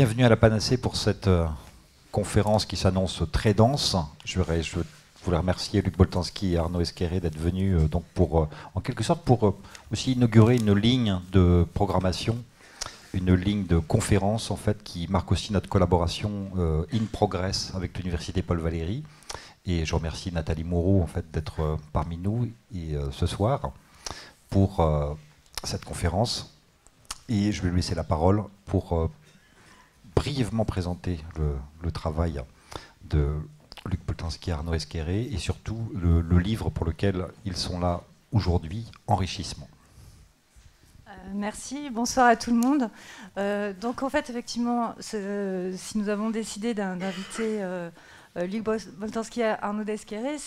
Bienvenue à la Panacée pour cette conférence qui s'annonce très dense. Je voulais remercier Luc Boltanski et Arnaud Esqueré d'être venus en quelque sorte pour aussi inaugurer une ligne de programmation, une ligne de conférence en fait qui marque aussi notre collaboration in progress avec l'Université Paul Valéry. Et je remercie Nathalie Moreau en fait d'être parmi nous ce soir pour cette conférence. Et je vais lui laisser la parole pour brièvement présenter le travail de Luc Boltanski et Arnaud Esqueré et surtout le livre pour lequel ils sont là aujourd'hui, Enrichissement. Merci, bonsoir à tout le monde. Donc en fait, effectivement, si nous avons décidé d'inviter Luc Boltanski et Arnaud Esqueré,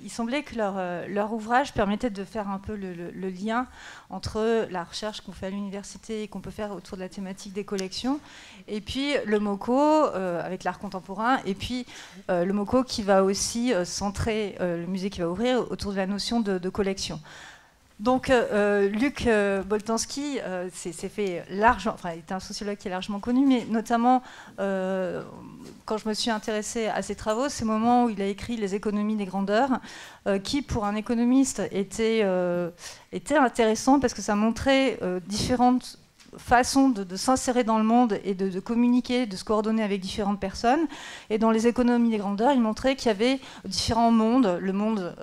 il semblait que leur ouvrage permettait de faire un peu le lien entre la recherche qu'on fait à l'université et qu'on peut faire autour de la thématique des collections, et puis le MoCo avec l'art contemporain, et puis le MoCo qui va aussi centrer le musée qui va ouvrir autour de la notion de collection. Donc, Luc Boltanski s'est fait largement, enfin, il est un sociologue qui est largement connu, mais notamment quand je me suis intéressée à ses travaux, c'est le moment où il a écrit Les économies des grandeurs, qui, pour un économiste, était intéressant parce que ça montrait différentes façon de s'insérer dans le monde et de communiquer, de se coordonner avec différentes personnes. Et dans les économies des grandeurs, il montrait qu'il y avait différents mondes, le monde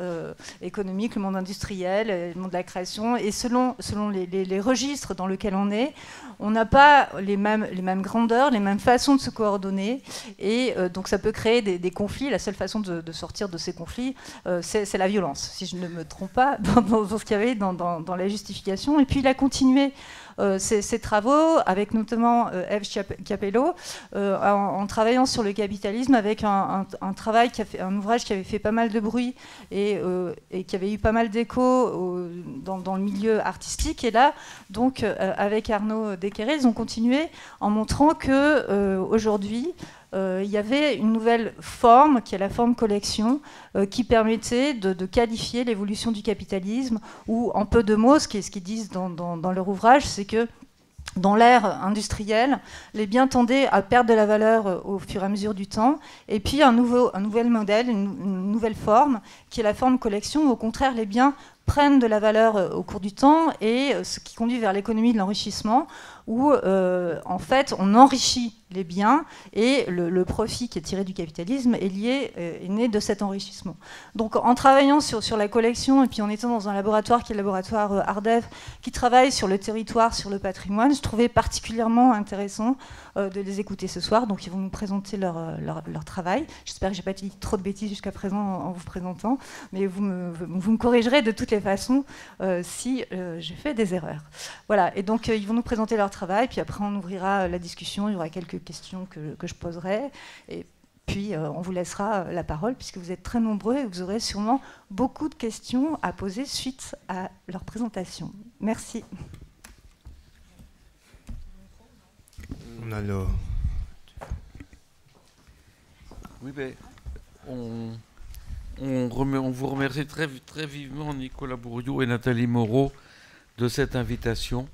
économique, le monde industriel, le monde de la création, et selon les registres dans lesquels on est, on n'a pas les mêmes grandeurs, les mêmes façons de se coordonner, et donc ça peut créer des conflits. La seule façon de sortir de ces conflits, c'est la violence, si je ne me trompe pas, dans ce qu'il y avait dans la justification. Et puis il a continué ses travaux, avec notamment Eve Capello, en travaillant sur le capitalisme, avec un ouvrage qui avait fait pas mal de bruit et qui avait eu pas mal d'écho dans le milieu artistique. Et là, donc, avec Arnaud Esqueré, ils ont continué en montrant qu'aujourd'hui, il y avait une nouvelle forme, qui est la forme collection, qui permettait de qualifier l'évolution du capitalisme, ou en peu de mots, ce qu'ils disent dans leur ouvrage, c'est que dans l'ère industrielle, les biens tendaient à perdre de la valeur au fur et à mesure du temps, et puis un nouvel modèle, une nouvelle forme, qui est la forme collection, où au contraire les biens prennent de la valeur au cours du temps, et ce qui conduit vers l'économie de l'enrichissement, où en fait on enrichit les biens et le profit qui est tiré du capitalisme est né de cet enrichissement. Donc en travaillant sur la collection et puis en étant dans un laboratoire qui est le laboratoire Ardev, qui travaille sur le territoire, sur le patrimoine, je trouvais particulièrement intéressant de les écouter ce soir. Donc ils vont nous présenter leur travail. J'espère que je n'ai pas dit trop de bêtises jusqu'à présent en vous présentant, mais vous me corrigerez de toutes les façons si j'ai fait des erreurs. Voilà, et donc ils vont nous présenter leur travail, puis après on ouvrira la discussion, il y aura quelques questions que je poserai, et puis on vous laissera la parole, puisque vous êtes très nombreux et vous aurez sûrement beaucoup de questions à poser suite à leur présentation. Merci. On a le... Oui, mais on vous remercie très vivement, Nicolas Bourriaud et Nathalie Moreau, de cette invitation.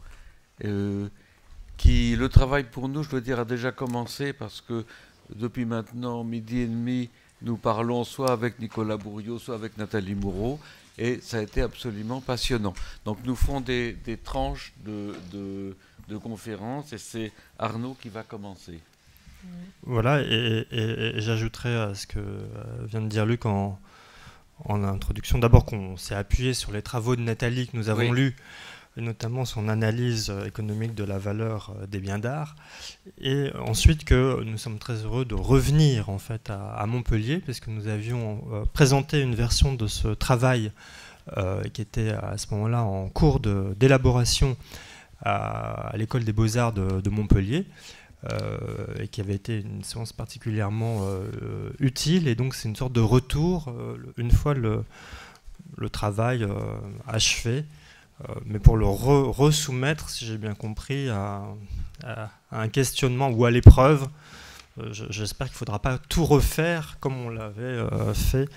Le travail pour nous, je dois dire, a déjà commencé, parce que depuis maintenant midi et demi, nous parlons soit avec Nicolas Bourriaud, soit avec Nathalie Moreau, et ça a été absolument passionnant. Donc nous ferons des tranches de conférences, et c'est Arnaud qui va commencer. Voilà, et j'ajouterai à ce que vient de dire Luc en introduction, d'abord qu'on s'est appuyé sur les travaux de Nathalie que nous avons lus, et notamment son analyse économique de la valeur des biens d'art, et ensuite que nous sommes très heureux de revenir en fait à Montpellier, puisque nous avions présenté une version de ce travail qui était à ce moment-là en cours d'élaboration à l'école des Beaux-Arts de Montpellier, et qui avait été une séance particulièrement utile, et donc c'est une sorte de retour une fois le travail achevé, mais pour le resoumettre, si j'ai bien compris, à un questionnement ou à l'épreuve. J'espère qu'il ne faudra pas tout refaire comme on l'avait fait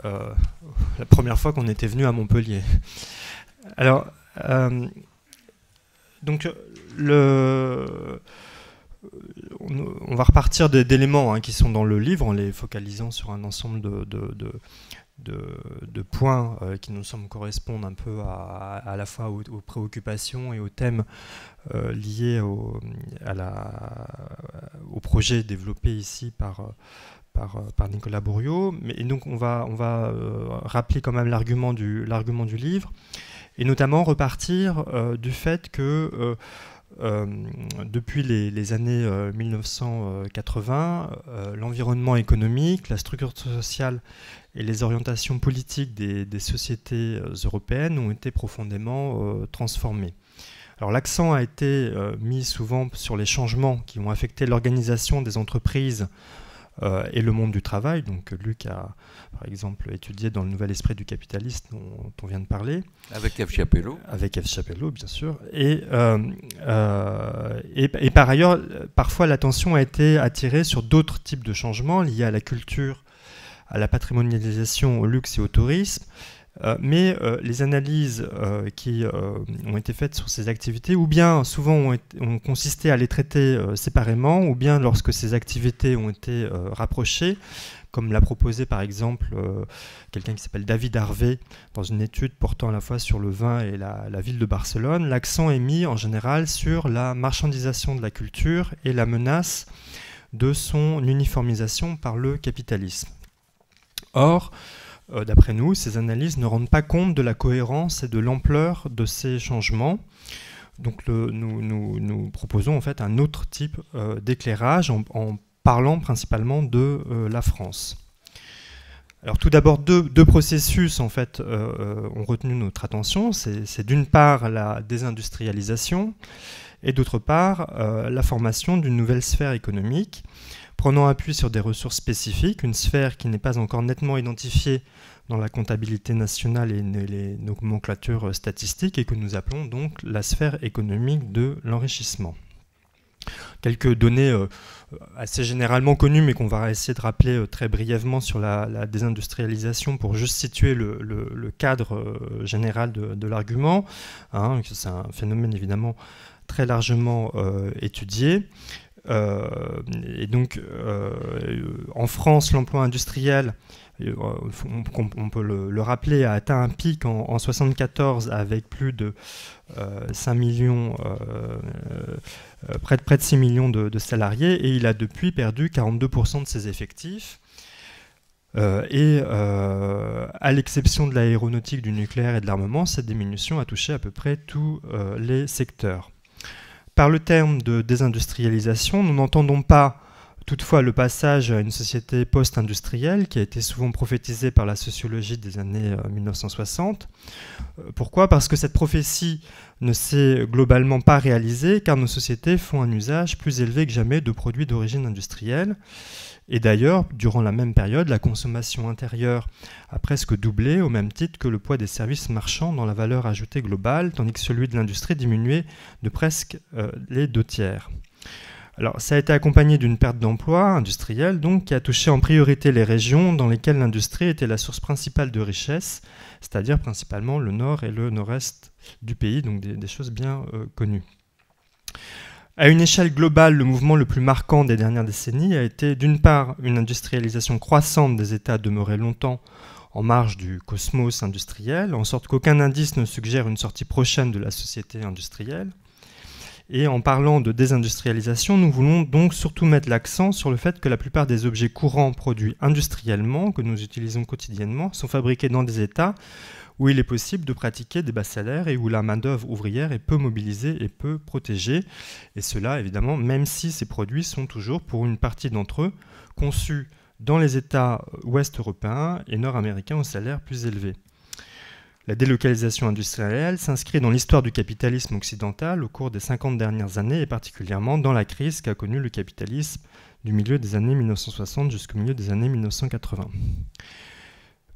la première fois qu'on était venu à Montpellier. Alors, donc on va repartir d'éléments qui sont dans le livre en les focalisant sur un ensemble de points qui nous semblent correspondre un peu à la fois aux préoccupations et aux thèmes liés au projet développé ici par Nicolas Bourriaud. Et donc on va rappeler quand même l'argument du livre, et notamment repartir du fait que depuis les années 1980, l'environnement économique, la structure sociale et les orientations politiques des sociétés européennes ont été profondément transformées. Alors l'accent a été mis souvent sur les changements qui ont affecté l'organisation des entreprises et le monde du travail. Donc Luc a, par exemple, étudié dans le Nouvel Esprit du capitalisme dont on vient de parler. Avec F. Chapelot. Avec F. Chapelot, bien sûr. Et par ailleurs, parfois l'attention a été attirée sur d'autres types de changements liés à la culture, à la patrimonialisation, au luxe et au tourisme. Mais les analyses qui ont été faites sur ces activités, ou bien souvent ont consisté à les traiter séparément, ou bien lorsque ces activités ont été rapprochées, comme l'a proposé par exemple quelqu'un qui s'appelle David Harvey dans une étude portant à la fois sur le vin et la ville de Barcelone, l'accent est mis en général sur la marchandisation de la culture et la menace de son uniformisation par le capitalisme. Or, d'après nous, ces analyses ne rendent pas compte de la cohérence et de l'ampleur de ces changements. Donc nous proposons en fait un autre type d'éclairage en parlant principalement de la France. Alors tout d'abord, deux processus en fait ont retenu notre attention. C'est d'une part la désindustrialisation et d'autre part la formation d'une nouvelle sphère économique, prenant appui sur des ressources spécifiques, une sphère qui n'est pas encore nettement identifiée dans la comptabilité nationale et les nomenclatures statistiques, et que nous appelons donc la sphère économique de l'enrichissement. Quelques données assez généralement connues, mais qu'on va essayer de rappeler très brièvement sur la désindustrialisation pour juste situer le cadre général de l'argument. C'est un phénomène évidemment très largement étudié. Et donc, en France, l'emploi industriel, on peut le rappeler, a atteint un pic en 1974 avec plus de 5 millions, près de 6 millions de salariés, et il a depuis perdu 42% de ses effectifs. À l'exception de l'aéronautique, du nucléaire et de l'armement, cette diminution a touché à peu près tous les secteurs. Par le terme de désindustrialisation, nous n'entendons pas toutefois le passage à une société post-industrielle qui a été souvent prophétisée par la sociologie des années 1960. Pourquoi ? Parce que cette prophétie ne s'est globalement pas réalisée, car nos sociétés font un usage plus élevé que jamais de produits d'origine industrielle. Et d'ailleurs, durant la même période, la consommation intérieure a presque doublé, au même titre que le poids des services marchands dans la valeur ajoutée globale, tandis que celui de l'industrie diminuait de presque les 2/3. Alors, ça a été accompagné d'une perte d'emplois industriels, donc, qui a touché en priorité les régions dans lesquelles l'industrie était la source principale de richesse, c'est-à-dire principalement le nord et le nord-est du pays, donc des choses bien connues. À une échelle globale, le mouvement le plus marquant des dernières décennies a été d'une part une industrialisation croissante des États demeurés longtemps en marge du cosmos industriel, en sorte qu'aucun indice ne suggère une sortie prochaine de la société industrielle. Et en parlant de désindustrialisation, nous voulons donc surtout mettre l'accent sur le fait que la plupart des objets courants produits industriellement, que nous utilisons quotidiennement, sont fabriqués dans des États où il est possible de pratiquer des bas salaires et où la main-d'œuvre ouvrière est peu mobilisée et peu protégée. Et cela, évidemment, même si ces produits sont toujours, pour une partie d'entre eux, conçus dans les États ouest européens et nord-américains aux salaires plus élevés. La délocalisation industrielle s'inscrit dans l'histoire du capitalisme occidental au cours des 50 dernières années, et particulièrement dans la crise qu'a connue le capitalisme du milieu des années 1960 jusqu'au milieu des années 1980.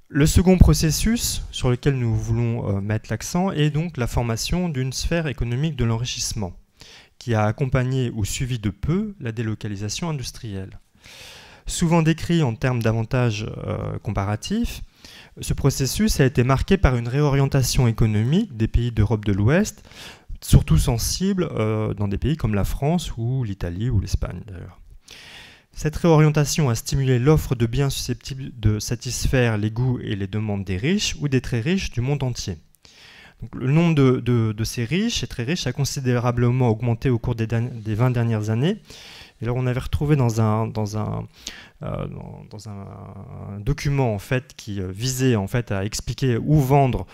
Le second processus sur lequel nous voulons mettre l'accent est donc la formation d'une sphère économique de l'enrichissement, qui a accompagné ou suivi de peu la délocalisation industrielle. Souvent décrit en termes d'avantages comparatifs, ce processus a été marqué par une réorientation économique des pays d'Europe de l'Ouest, surtout sensible dans des pays comme la France ou l'Italie ou l'Espagne d'ailleurs. Cette réorientation a stimulé l'offre de biens susceptibles de satisfaire les goûts et les demandes des riches ou des très riches du monde entier. Donc, le nombre de ces riches et très riches a considérablement augmenté au cours des 20 dernières années. Et alors on avait retrouvé dans un document en fait, qui visait en fait, à expliquer où vendre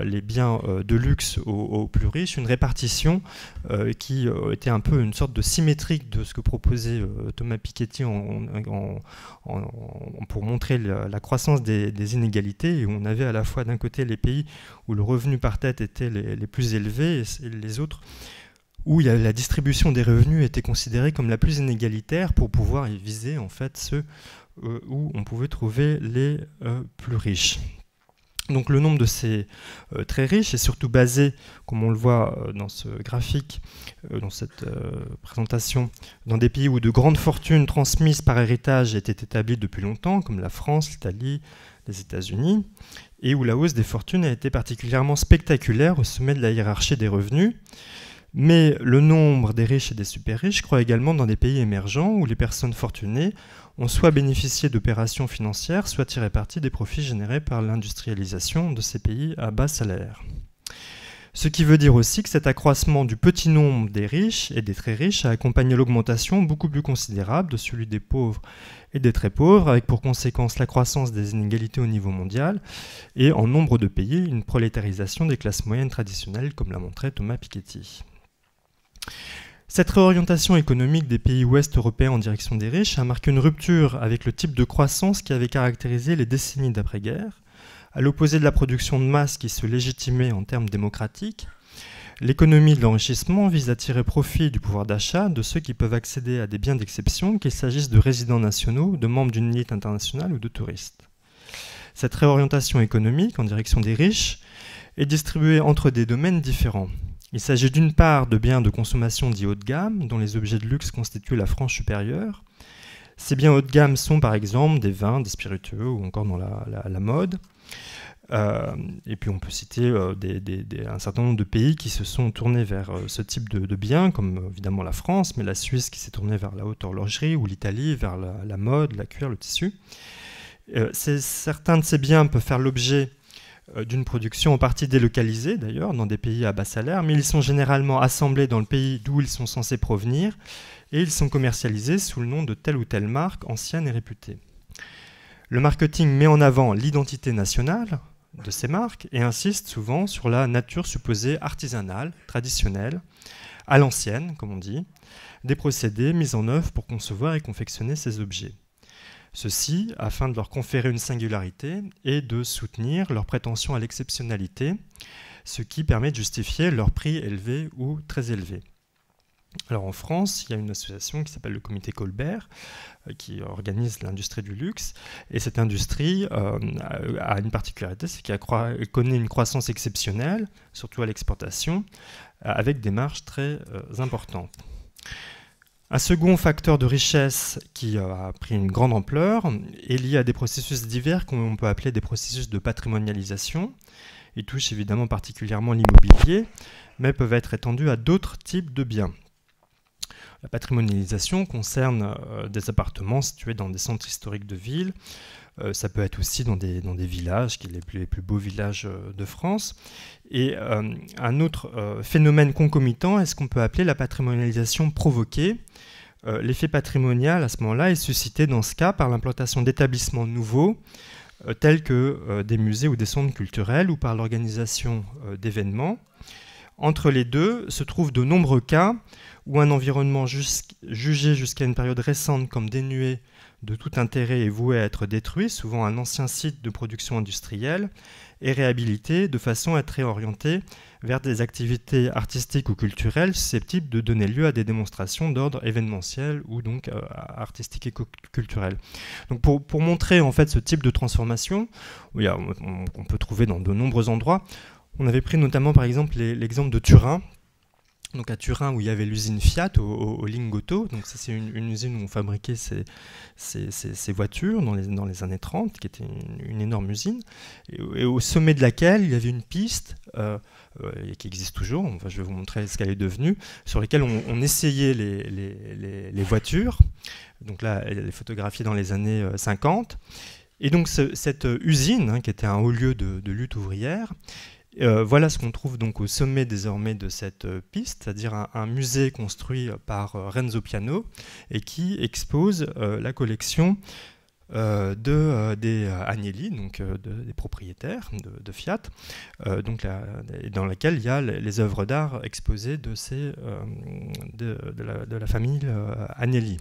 les biens de luxe aux plus riches, une répartition qui était un peu une sorte de symétrique de ce que proposait Thomas Piketty pour montrer la croissance des inégalités, et où on avait à la fois d'un côté les pays où le revenu par tête était les plus élevés et les autres où la distribution des revenus était considérée comme la plus inégalitaire pour pouvoir y viser en fait ceux où on pouvait trouver les plus riches. Donc le nombre de ces très riches est surtout basé, comme on le voit dans ce graphique, dans cette présentation, dans des pays où de grandes fortunes transmises par héritage étaient établies depuis longtemps, comme la France, l'Italie, les États-Unis, et où la hausse des fortunes a été particulièrement spectaculaire au sommet de la hiérarchie des revenus. Mais le nombre des riches et des super riches croît également dans des pays émergents où les personnes fortunées ont soit bénéficié d'opérations financières, soit tiré parti des profits générés par l'industrialisation de ces pays à bas salaire. Ce qui veut dire aussi que cet accroissement du petit nombre des riches et des très riches a accompagné l'augmentation beaucoup plus considérable de celui des pauvres et des très pauvres, avec pour conséquence la croissance des inégalités au niveau mondial et en nombre de pays une prolétarisation des classes moyennes traditionnelles, comme l'a montré Thomas Piketty. Cette réorientation économique des pays ouest européens en direction des riches a marqué une rupture avec le type de croissance qui avait caractérisé les décennies d'après-guerre. À l'opposé de la production de masse qui se légitimait en termes démocratiques, l'économie de l'enrichissement vise à tirer profit du pouvoir d'achat de ceux qui peuvent accéder à des biens d'exception, qu'il s'agisse de résidents nationaux, de membres d'une élite internationale ou de touristes. Cette réorientation économique en direction des riches est distribuée entre des domaines différents. Il s'agit d'une part de biens de consommation dits haut de gamme, dont les objets de luxe constituent la frange supérieure. Ces biens haut de gamme sont par exemple des vins, des spiritueux ou encore dans la mode. Et puis on peut citer un certain nombre de pays qui se sont tournés vers ce type de biens, comme évidemment la France, mais la Suisse qui s'est tournée vers la haute horlogerie, ou l'Italie vers la mode, la cuir, le tissu. Certains de ces biens peuvent faire l'objet d'une production en partie délocalisée d'ailleurs dans des pays à bas salaire, mais ils sont généralement assemblés dans le pays d'où ils sont censés provenir et ils sont commercialisés sous le nom de telle ou telle marque ancienne et réputée. Le marketing met en avant l'identité nationale de ces marques et insiste souvent sur la nature supposée artisanale, traditionnelle, à l'ancienne, comme on dit, des procédés mis en œuvre pour concevoir et confectionner ces objets. Ceci afin de leur conférer une singularité et de soutenir leur prétention à l'exceptionnalité, ce qui permet de justifier leur prix élevé ou très élevé. Alors en France, il y a une association qui s'appelle le Comité Colbert, qui organise l'industrie du luxe, et cette industrie a une particularité, c'est qu'elle connaît une croissance exceptionnelle, surtout à l'exportation, avec des marges très importantes. Un second facteur de richesse qui a pris une grande ampleur est lié à des processus divers qu'on peut appeler des processus de patrimonialisation. Ils touchent évidemment particulièrement l'immobilier, mais peuvent être étendus à d'autres types de biens. La patrimonialisation concerne des appartements situés dans des centres historiques de villes. Ça peut être aussi dans des villages, qui sont les plus beaux villages de France. Et un autre phénomène concomitant est ce qu'on peut appeler la patrimonialisation provoquée. L'effet patrimonial, à ce moment-là, est suscité dans ce cas par l'implantation d'établissements nouveaux, tels que des musées ou des centres culturels, ou par l'organisation d'événements. Entre les deux se trouvent de nombreux cas où un environnement jugé jusqu'à une période récente comme dénué de tout intérêt est voué à être détruit, souvent un ancien site de production industrielle, est réhabilité de façon à être réorienté vers des activités artistiques ou culturelles susceptibles de donner lieu à des démonstrations d'ordre événementiel ou donc artistique et culturel. Donc pour montrer en fait ce type de transformation, on peut trouver dans de nombreux endroits. On avait pris notamment par exemple l'exemple de Turin, donc à Turin, où il y avait l'usine Fiat au Lingotto. Donc ça, c'est une usine où on fabriquait ces voitures dans les années 30, qui était une énorme usine, et au sommet de laquelle il y avait une piste qui existe toujours. Enfin, je vais vous montrer ce qu'elle est devenue, sur lesquelles on essayait les voitures. Donc là, elle est photographiée dans les années 50. Et donc cette usine, qui était un haut lieu de lutte ouvrière, voilà ce qu'on trouve donc au sommet désormais de cette piste, c'est-à-dire un musée construit par Renzo Piano et qui expose la collection des Agnelli, donc des propriétaires de Fiat, dans laquelle il y a les œuvres d'art exposées de la famille Agnelli.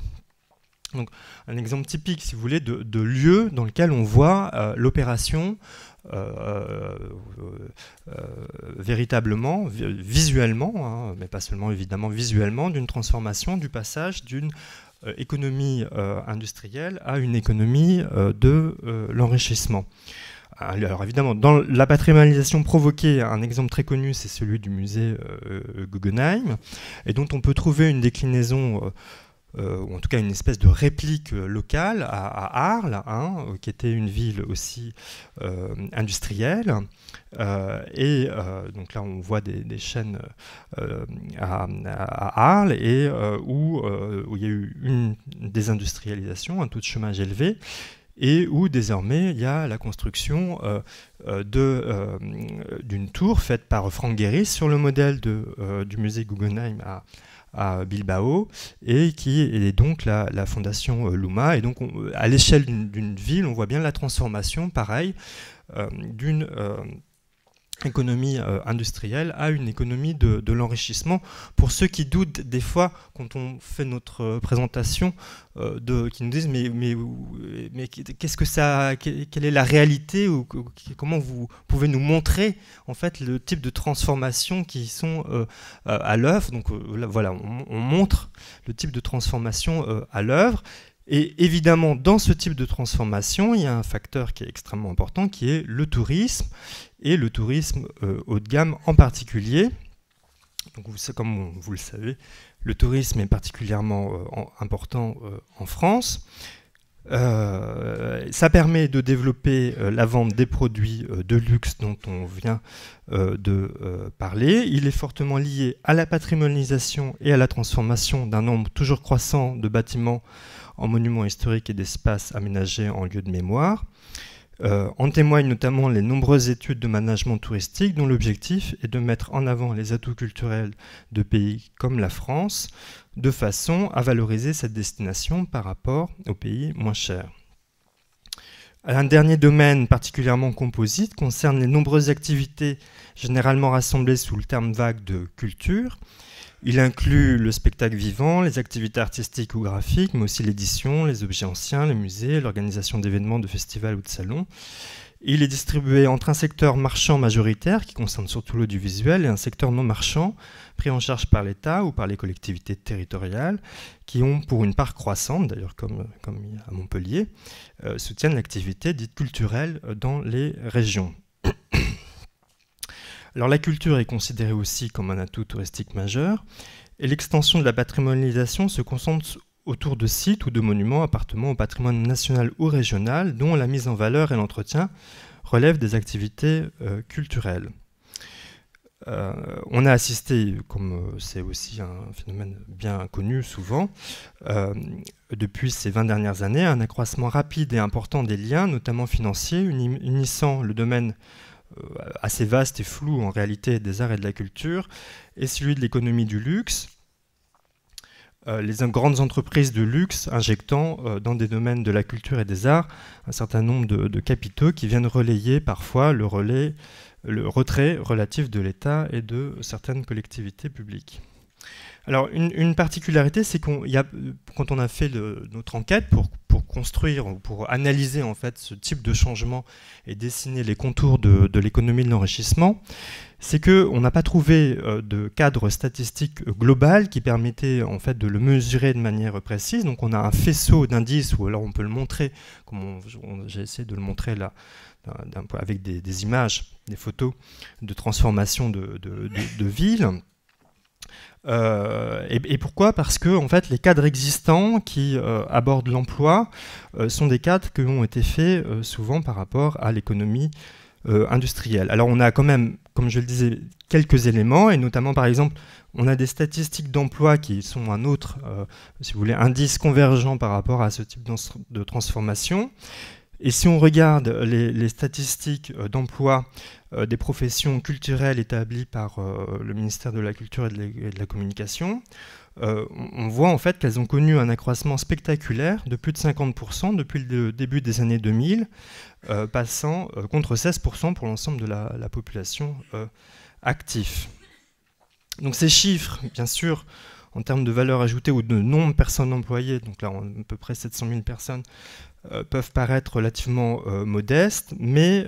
Donc, un exemple typique, si vous voulez, de lieu dans lequel on voit l'opération véritablement, visuellement, mais pas seulement évidemment visuellement, d'une transformation, du passage d'une économie industrielle à une économie de l'enrichissement. Alors évidemment, dans la patrimonialisation provoquée, un exemple très connu, c'est celui du musée Guggenheim, et dont on peut trouver une déclinaison ou en tout cas une espèce de réplique locale à Arles, qui était une ville aussi industrielle. Donc là, on voit des chaînes à Arles et où il y a eu une désindustrialisation, un taux de chômage élevé, et où désormais il y a la construction d'une tour faite par Frank Gehry sur le modèle du musée Guggenheim à Bilbao, et qui est donc la fondation Luma. Et donc à l'échelle d'une ville, on voit bien la transformation, pareil, d'une économie industrielle à une économie de l'enrichissement. Pour ceux qui doutent des fois, quand on fait notre présentation, qui nous disent mais qu'est-ce que ça, quelle est la réalité, ou comment vous pouvez nous montrer en fait le type de transformation qui sont à l'œuvre. Donc voilà, on montre le type de transformation à l'œuvre. Et évidemment, dans ce type de transformation, il y a un facteur qui est extrêmement important, qui est le tourisme, et le tourisme haut de gamme en particulier. Donc, comme vous le savez, le tourisme est particulièrement important en France. Ça permet de développer la vente des produits de luxe dont on vient de parler. Il est fortement lié à la patrimonialisation et à la transformation d'un nombre toujours croissant de bâtiments en monuments historiques et d'espaces aménagés en lieux de mémoire. En témoignent notamment les nombreuses études de management touristique dont l'objectif est de mettre en avant les atouts culturels de pays comme la France, de façon à valoriser cette destination par rapport aux pays moins chers. Un dernier domaine particulièrement composite concerne les nombreuses activités généralement rassemblées sous le terme vague de culture. Il inclut le spectacle vivant, les activités artistiques ou graphiques, mais aussi l'édition, les objets anciens, les musées, l'organisation d'événements, de festivals ou de salons. Il est distribué entre un secteur marchand majoritaire, qui concerne surtout l'audiovisuel, et un secteur non marchand, pris en charge par l'État ou par les collectivités territoriales, qui ont, pour une part croissante, d'ailleurs comme à Montpellier, soutiennent l'activité dite culturelle dans les régions. Alors la culture est considérée aussi comme un atout touristique majeur, et l'extension de la patrimonialisation se concentre autour de sites ou de monuments appartenant au patrimoine national ou régional, dont la mise en valeur et l'entretien relèvent des activités culturelles. On a assisté, comme c'est aussi un phénomène bien connu souvent, depuis ces 20 dernières années, à un accroissement rapide et important des liens, notamment financiers, unissant le domaine assez vaste et flou en réalité des arts et de la culture, et celui de l'économie du luxe, les grandes entreprises de luxe injectant dans des domaines de la culture et des arts un certain nombre de capitaux qui viennent relayer parfois le retrait relatif de l'État et de certaines collectivités publiques. Alors une particularité, c'est quand on a fait notre enquête pour construire, pour analyser en fait ce type de changement et dessiner les contours de l'économie de l'enrichissement, c'est qu'on n'a pas trouvé de cadre statistique global qui permettait en fait de le mesurer de manière précise. Donc on a un faisceau d'indices, ou alors on peut le montrer, comme j'ai essayé de le montrer là, avec des images, des photos de transformation de villes. Et pourquoi? Parce que en fait, les cadres existants qui abordent l'emploi sont des cadres qui ont été faits souvent par rapport à l'économie industrielle. Alors on a quand même, comme je le disais, quelques éléments, et notamment par exemple, on a des statistiques d'emploi qui sont un autre, si vous voulez, indice convergent par rapport à ce type de transformation. Et si on regarde les statistiques d'emploi des professions culturelles établies par le ministère de la Culture et de la Communication, on voit en fait qu'elles ont connu un accroissement spectaculaire de plus de 50% depuis le début des années 2000, passant contre 16% pour l'ensemble de la population active. Donc ces chiffres, bien sûr, en termes de valeur ajoutée ou de nombre de personnes employées, donc là on a à peu près 700 000 personnes, peuvent paraître relativement modestes, mais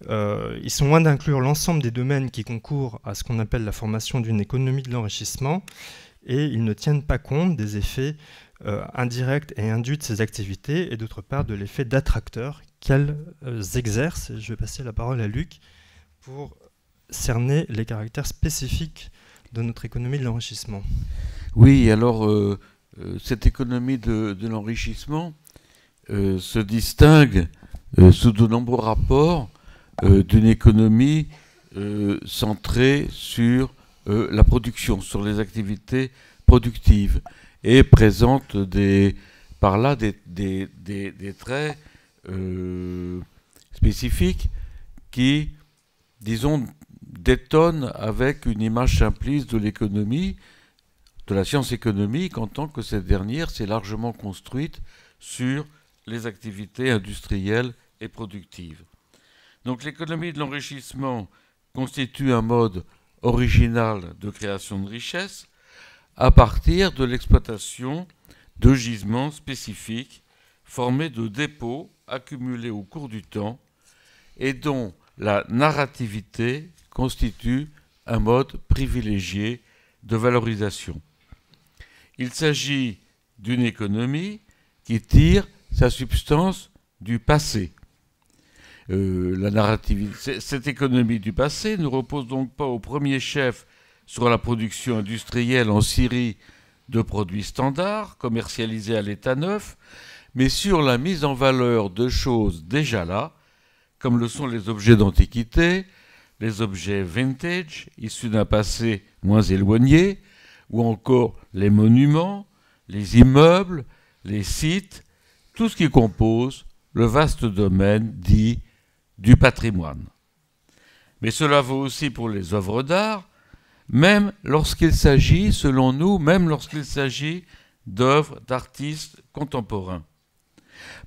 ils sont loin d'inclure l'ensemble des domaines qui concourent à ce qu'on appelle la formation d'une économie de l'enrichissement, et ils ne tiennent pas compte des effets indirects et induits de ces activités, et d'autre part de l'effet d'attracteur qu'elles exercent. Je vais passer la parole à Luc pour cerner les caractères spécifiques de notre économie de l'enrichissement. Oui, alors cette économie de l'enrichissement se distingue sous de nombreux rapports d'une économie centrée sur la production, sur les activités productives, et présente par là des traits spécifiques qui, disons, détonnent avec une image simpliste de l'économie, de la science économique, en tant que cette dernière s'est largement construite sur les activités industrielles et productives. Donc l'économie de l'enrichissement constitue un mode original de création de richesse à partir de l'exploitation de gisements spécifiques formés de dépôts accumulés au cours du temps et dont la narrativité constitue un mode privilégié de valorisation. Il s'agit d'une économie qui tire sa substance du passé. Cette économie du passé ne repose donc pas au premier chef sur la production industrielle en Syrie de produits standards commercialisés à l'état neuf, mais sur la mise en valeur de choses déjà là, comme le sont les objets d'antiquité, les objets vintage issus d'un passé moins éloigné, ou encore les monuments, les immeubles, les sites, tout ce qui compose le vaste domaine dit du patrimoine. Mais cela vaut aussi pour les œuvres d'art, même lorsqu'il s'agit, selon nous, d'œuvres d'artistes contemporains.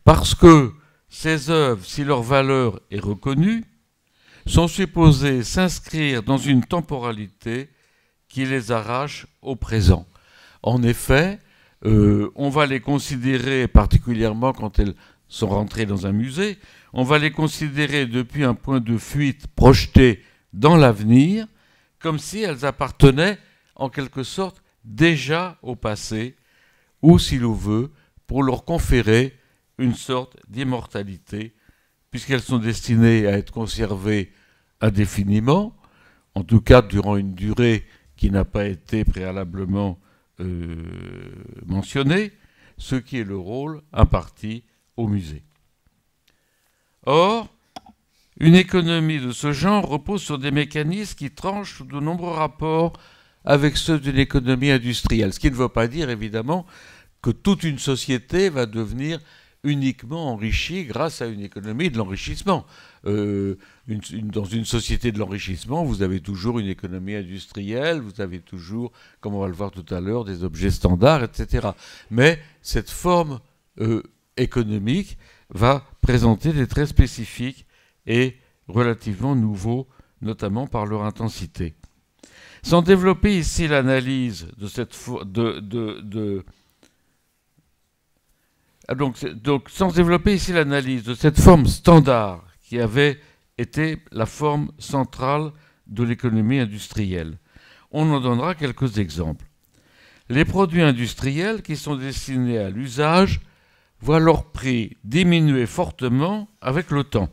Parce que ces œuvres, si leur valeur est reconnue, sont supposées s'inscrire dans une temporalité qui les arrache au présent. En effet, on va les considérer, particulièrement quand elles sont rentrées dans un musée, on va les considérer depuis un point de fuite projeté dans l'avenir, comme si elles appartenaient en quelque sorte déjà au passé, ou si l'on veut, pour leur conférer une sorte d'immortalité, puisqu'elles sont destinées à être conservées indéfiniment, en tout cas durant une durée qui n'a pas été préalablement mentionné, ce qui est le rôle imparti au musée. Or, une économie de ce genre repose sur des mécanismes qui tranchent sous de nombreux rapports avec ceux d'une économie industrielle, ce qui ne veut pas dire évidemment que toute une société va devenir uniquement enrichie grâce à une économie de l'enrichissement. Dans une société de l'enrichissement, vous avez toujours une économie industrielle, vous avez toujours, comme on va le voir tout à l'heure, des objets standards, etc. Mais cette forme économique va présenter des traits spécifiques et relativement nouveaux, notamment par leur intensité. Sans développer ici l'analyse de cette sans développer ici l'analyse de cette forme standard qui avait été la forme centrale de l'économie industrielle, on en donnera quelques exemples. Les produits industriels qui sont destinés à l'usage voient leur prix diminuer fortement avec le temps.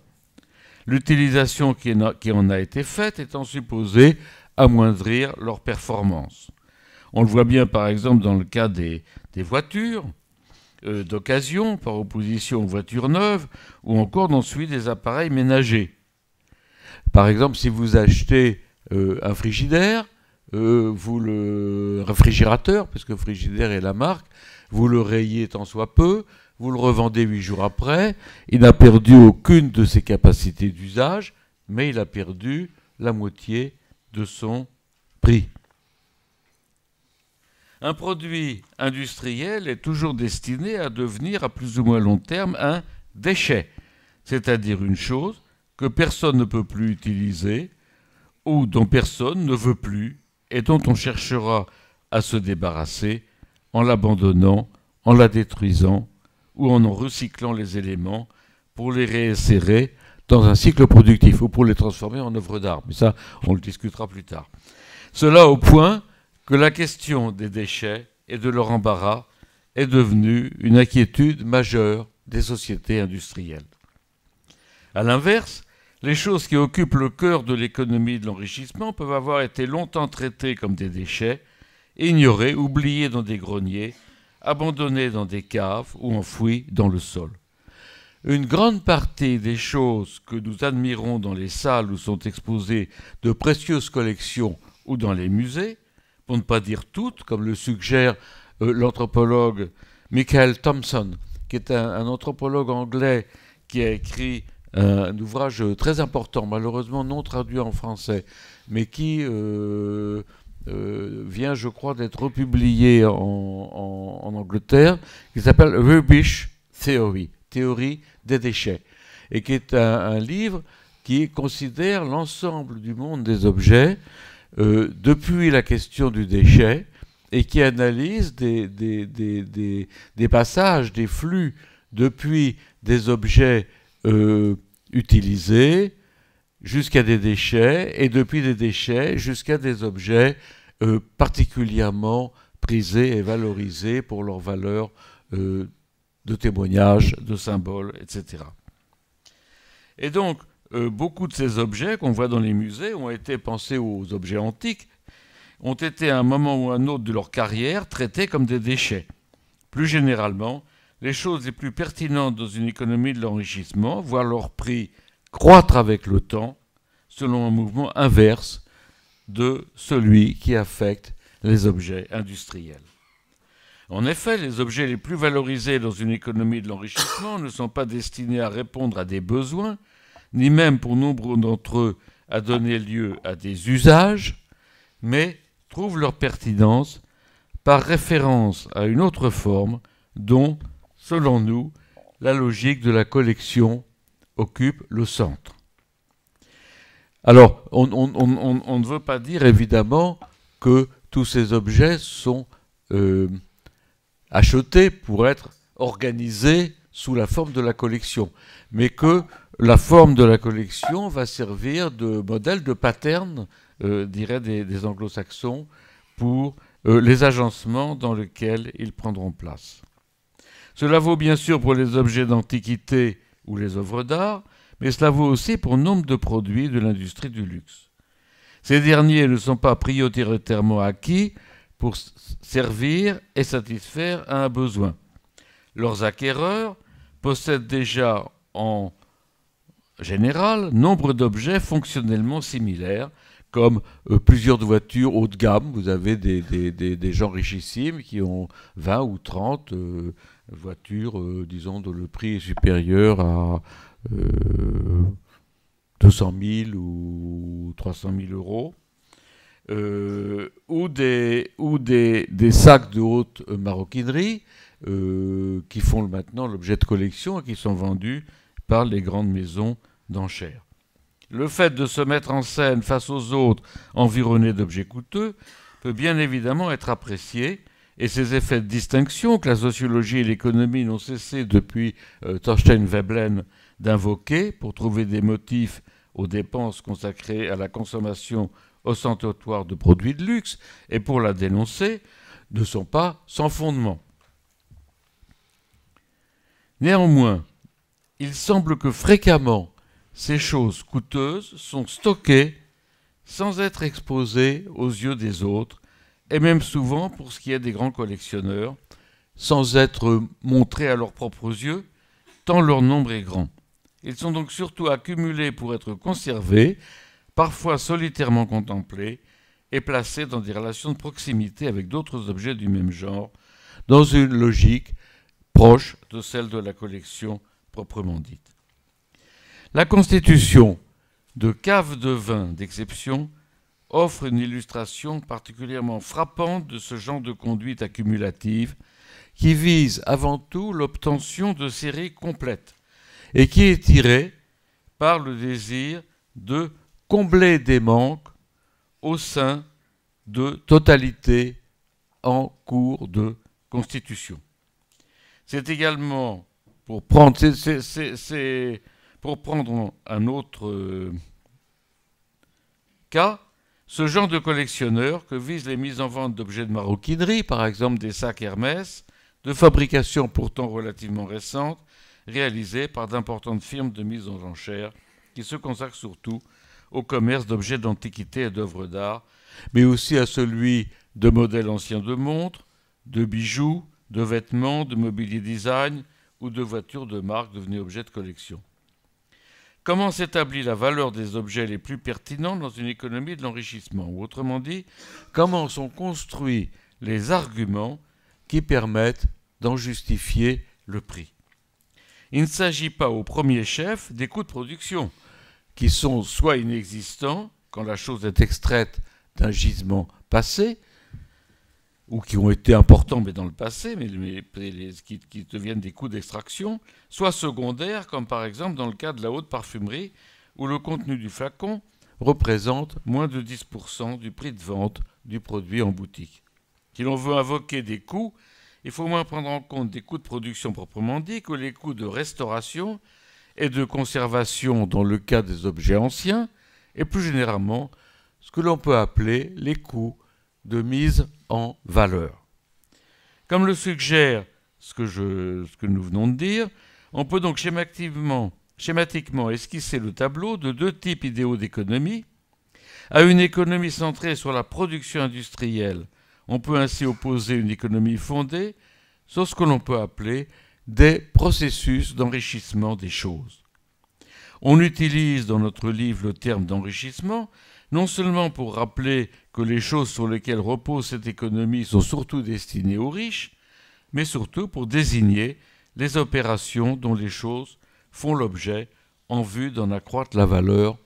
L'utilisation qui en a été faite étant supposée amoindrir leur performance. On le voit bien par exemple dans le cas des voitures d'occasion par opposition aux voitures neuves, ou encore dans celui des appareils ménagers. Par exemple, si vous achetez un frigidaire, réfrigérateur, parce que frigidaire est la marque, vous le rayez tant soit peu, vous le revendez 8 jours après, il n'a perdu aucune de ses capacités d'usage, mais il a perdu la moitié de son prix. Un produit industriel est toujours destiné à devenir à plus ou moins long terme un déchet, c'est-à-dire une chose que personne ne peut plus utiliser ou dont personne ne veut plus et dont on cherchera à se débarrasser en l'abandonnant, en la détruisant ou en recyclant les éléments pour les réinsérer dans un cycle productif ou pour les transformer en œuvres d'art. Mais ça, on le discutera plus tard. Cela au point que la question des déchets et de leur embarras est devenue une inquiétude majeure des sociétés industrielles. A l'inverse, les choses qui occupent le cœur de l'économie de l'enrichissement peuvent avoir été longtemps traitées comme des déchets, ignorées, oubliées dans des greniers, abandonnées dans des caves ou enfouies dans le sol. Une grande partie des choses que nous admirons dans les salles où sont exposées de précieuses collections ou dans les musées, pour ne pas dire toutes, comme le suggère l'anthropologue Michael Thompson, qui est un anthropologue anglais qui a écrit un ouvrage très important, malheureusement non traduit en français, mais qui vient, je crois, d'être republié en Angleterre, qui s'appelle Rubbish Theory, théorie des déchets, et qui est un livre qui considère l'ensemble du monde des objets, depuis la question du déchet, et qui analyse des passages, des flux, depuis des objets utilisés jusqu'à des déchets, et depuis des déchets jusqu'à des objets particulièrement prisés et valorisés pour leur valeur de témoignage, de symboles, etc. Et donc, beaucoup de ces objets qu'on voit dans les musées ont été pensés aux objets antiques, ont été à un moment ou à un autre de leur carrière traités comme des déchets. Plus généralement, les choses les plus pertinentes dans une économie de l'enrichissement voient leur prix croître avec le temps, selon un mouvement inverse de celui qui affecte les objets industriels. En effet, les objets les plus valorisés dans une économie de l'enrichissement ne sont pas destinés à répondre à des besoins, ni même pour nombre d'entre eux à donner lieu à des usages, mais trouvent leur pertinence par référence à une autre forme dont, selon nous, la logique de la collection occupe le centre. Alors, on ne veut pas dire évidemment que tous ces objets sont achetés pour être organisés sous la forme de la collection, mais que la forme de la collection va servir de modèle, de pattern, diraient des anglo-saxons, pour les agencements dans lesquels ils prendront place. Cela vaut bien sûr pour les objets d'antiquité ou les œuvres d'art, mais cela vaut aussi pour nombre de produits de l'industrie du luxe. Ces derniers ne sont pas prioritairement acquis pour servir et satisfaire à un besoin. Leurs acquéreurs possèdent déjà en général nombre d'objets fonctionnellement similaires, comme plusieurs voitures haut de gamme. Vous avez des gens richissimes qui ont 20 ou 30 voitures, disons, dont le prix est supérieur à 200 000 ou 300 000 euros, ou des sacs de haute maroquinerie qui font maintenant l'objet de collection et qui sont vendus par les grandes maisons d'enchères. Le fait de se mettre en scène face aux autres environnés d'objets coûteux peut bien évidemment être apprécié, et ces effets de distinction que la sociologie et l'économie n'ont cessé depuis Thorstein Veblen d'invoquer pour trouver des motifs aux dépenses consacrées à la consommation ostentatoire de produits de luxe et pour la dénoncer, ne sont pas sans fondement. Néanmoins, il semble que fréquemment, ces choses coûteuses sont stockées sans être exposées aux yeux des autres et même souvent, pour ce qui est des grands collectionneurs, sans être montrés à leurs propres yeux, tant leur nombre est grand. Ils sont donc surtout accumulés pour être conservés, parfois solitairement contemplés, et placés dans des relations de proximité avec d'autres objets du même genre, dans une logique proche de celle de la collection proprement dite. La constitution de caves de vin d'exception offre une illustration particulièrement frappante de ce genre de conduite accumulative qui vise avant tout l'obtention de séries complètes et qui est tirée par le désir de combler des manques au sein de totalités en cours de constitution. C'est également, pour prendre un autre cas, ce genre de collectionneur que visent les mises en vente d'objets de maroquinerie, par exemple des sacs Hermès, de fabrication pourtant relativement récente, réalisés par d'importantes firmes de mise en enchères qui se consacrent surtout au commerce d'objets d'antiquité et d'œuvres d'art, mais aussi à celui de modèles anciens de montres, de bijoux, de vêtements, de mobilier design ou de voitures de marque devenues objets de collection. Comment s'établit la valeur des objets les plus pertinents dans une économie de l'enrichissement? Ou autrement dit, comment sont construits les arguments qui permettent d'en justifier le prix? Il ne s'agit pas au premier chef des coûts de production, qui sont soit inexistants quand la chose est extraite d'un gisement passé, ou qui ont été importants mais dans le passé, mais qui deviennent des coûts d'extraction, soit secondaires, comme par exemple dans le cas de la haute parfumerie, où le contenu du flacon représente moins de 10% du prix de vente du produit en boutique. Si l'on veut invoquer des coûts, il faut moins prendre en compte des coûts de production proprement dits que les coûts de restauration et de conservation dans le cas des objets anciens, et plus généralement ce que l'on peut appeler les coûts de mise en valeur. Comme le suggère ce que nous venons de dire, on peut donc schématiquement esquisser le tableau de deux types idéaux d'économie. À une économie centrée sur la production industrielle, on peut ainsi opposer une économie fondée sur ce que l'on peut appeler des processus d'enrichissement des choses. On utilise dans notre livre le terme d'enrichissement, non seulement pour rappeler que les choses sur lesquelles repose cette économie sont surtout destinées aux riches, mais surtout pour désigner les opérations dont les choses font l'objet en vue d'en accroître la valeur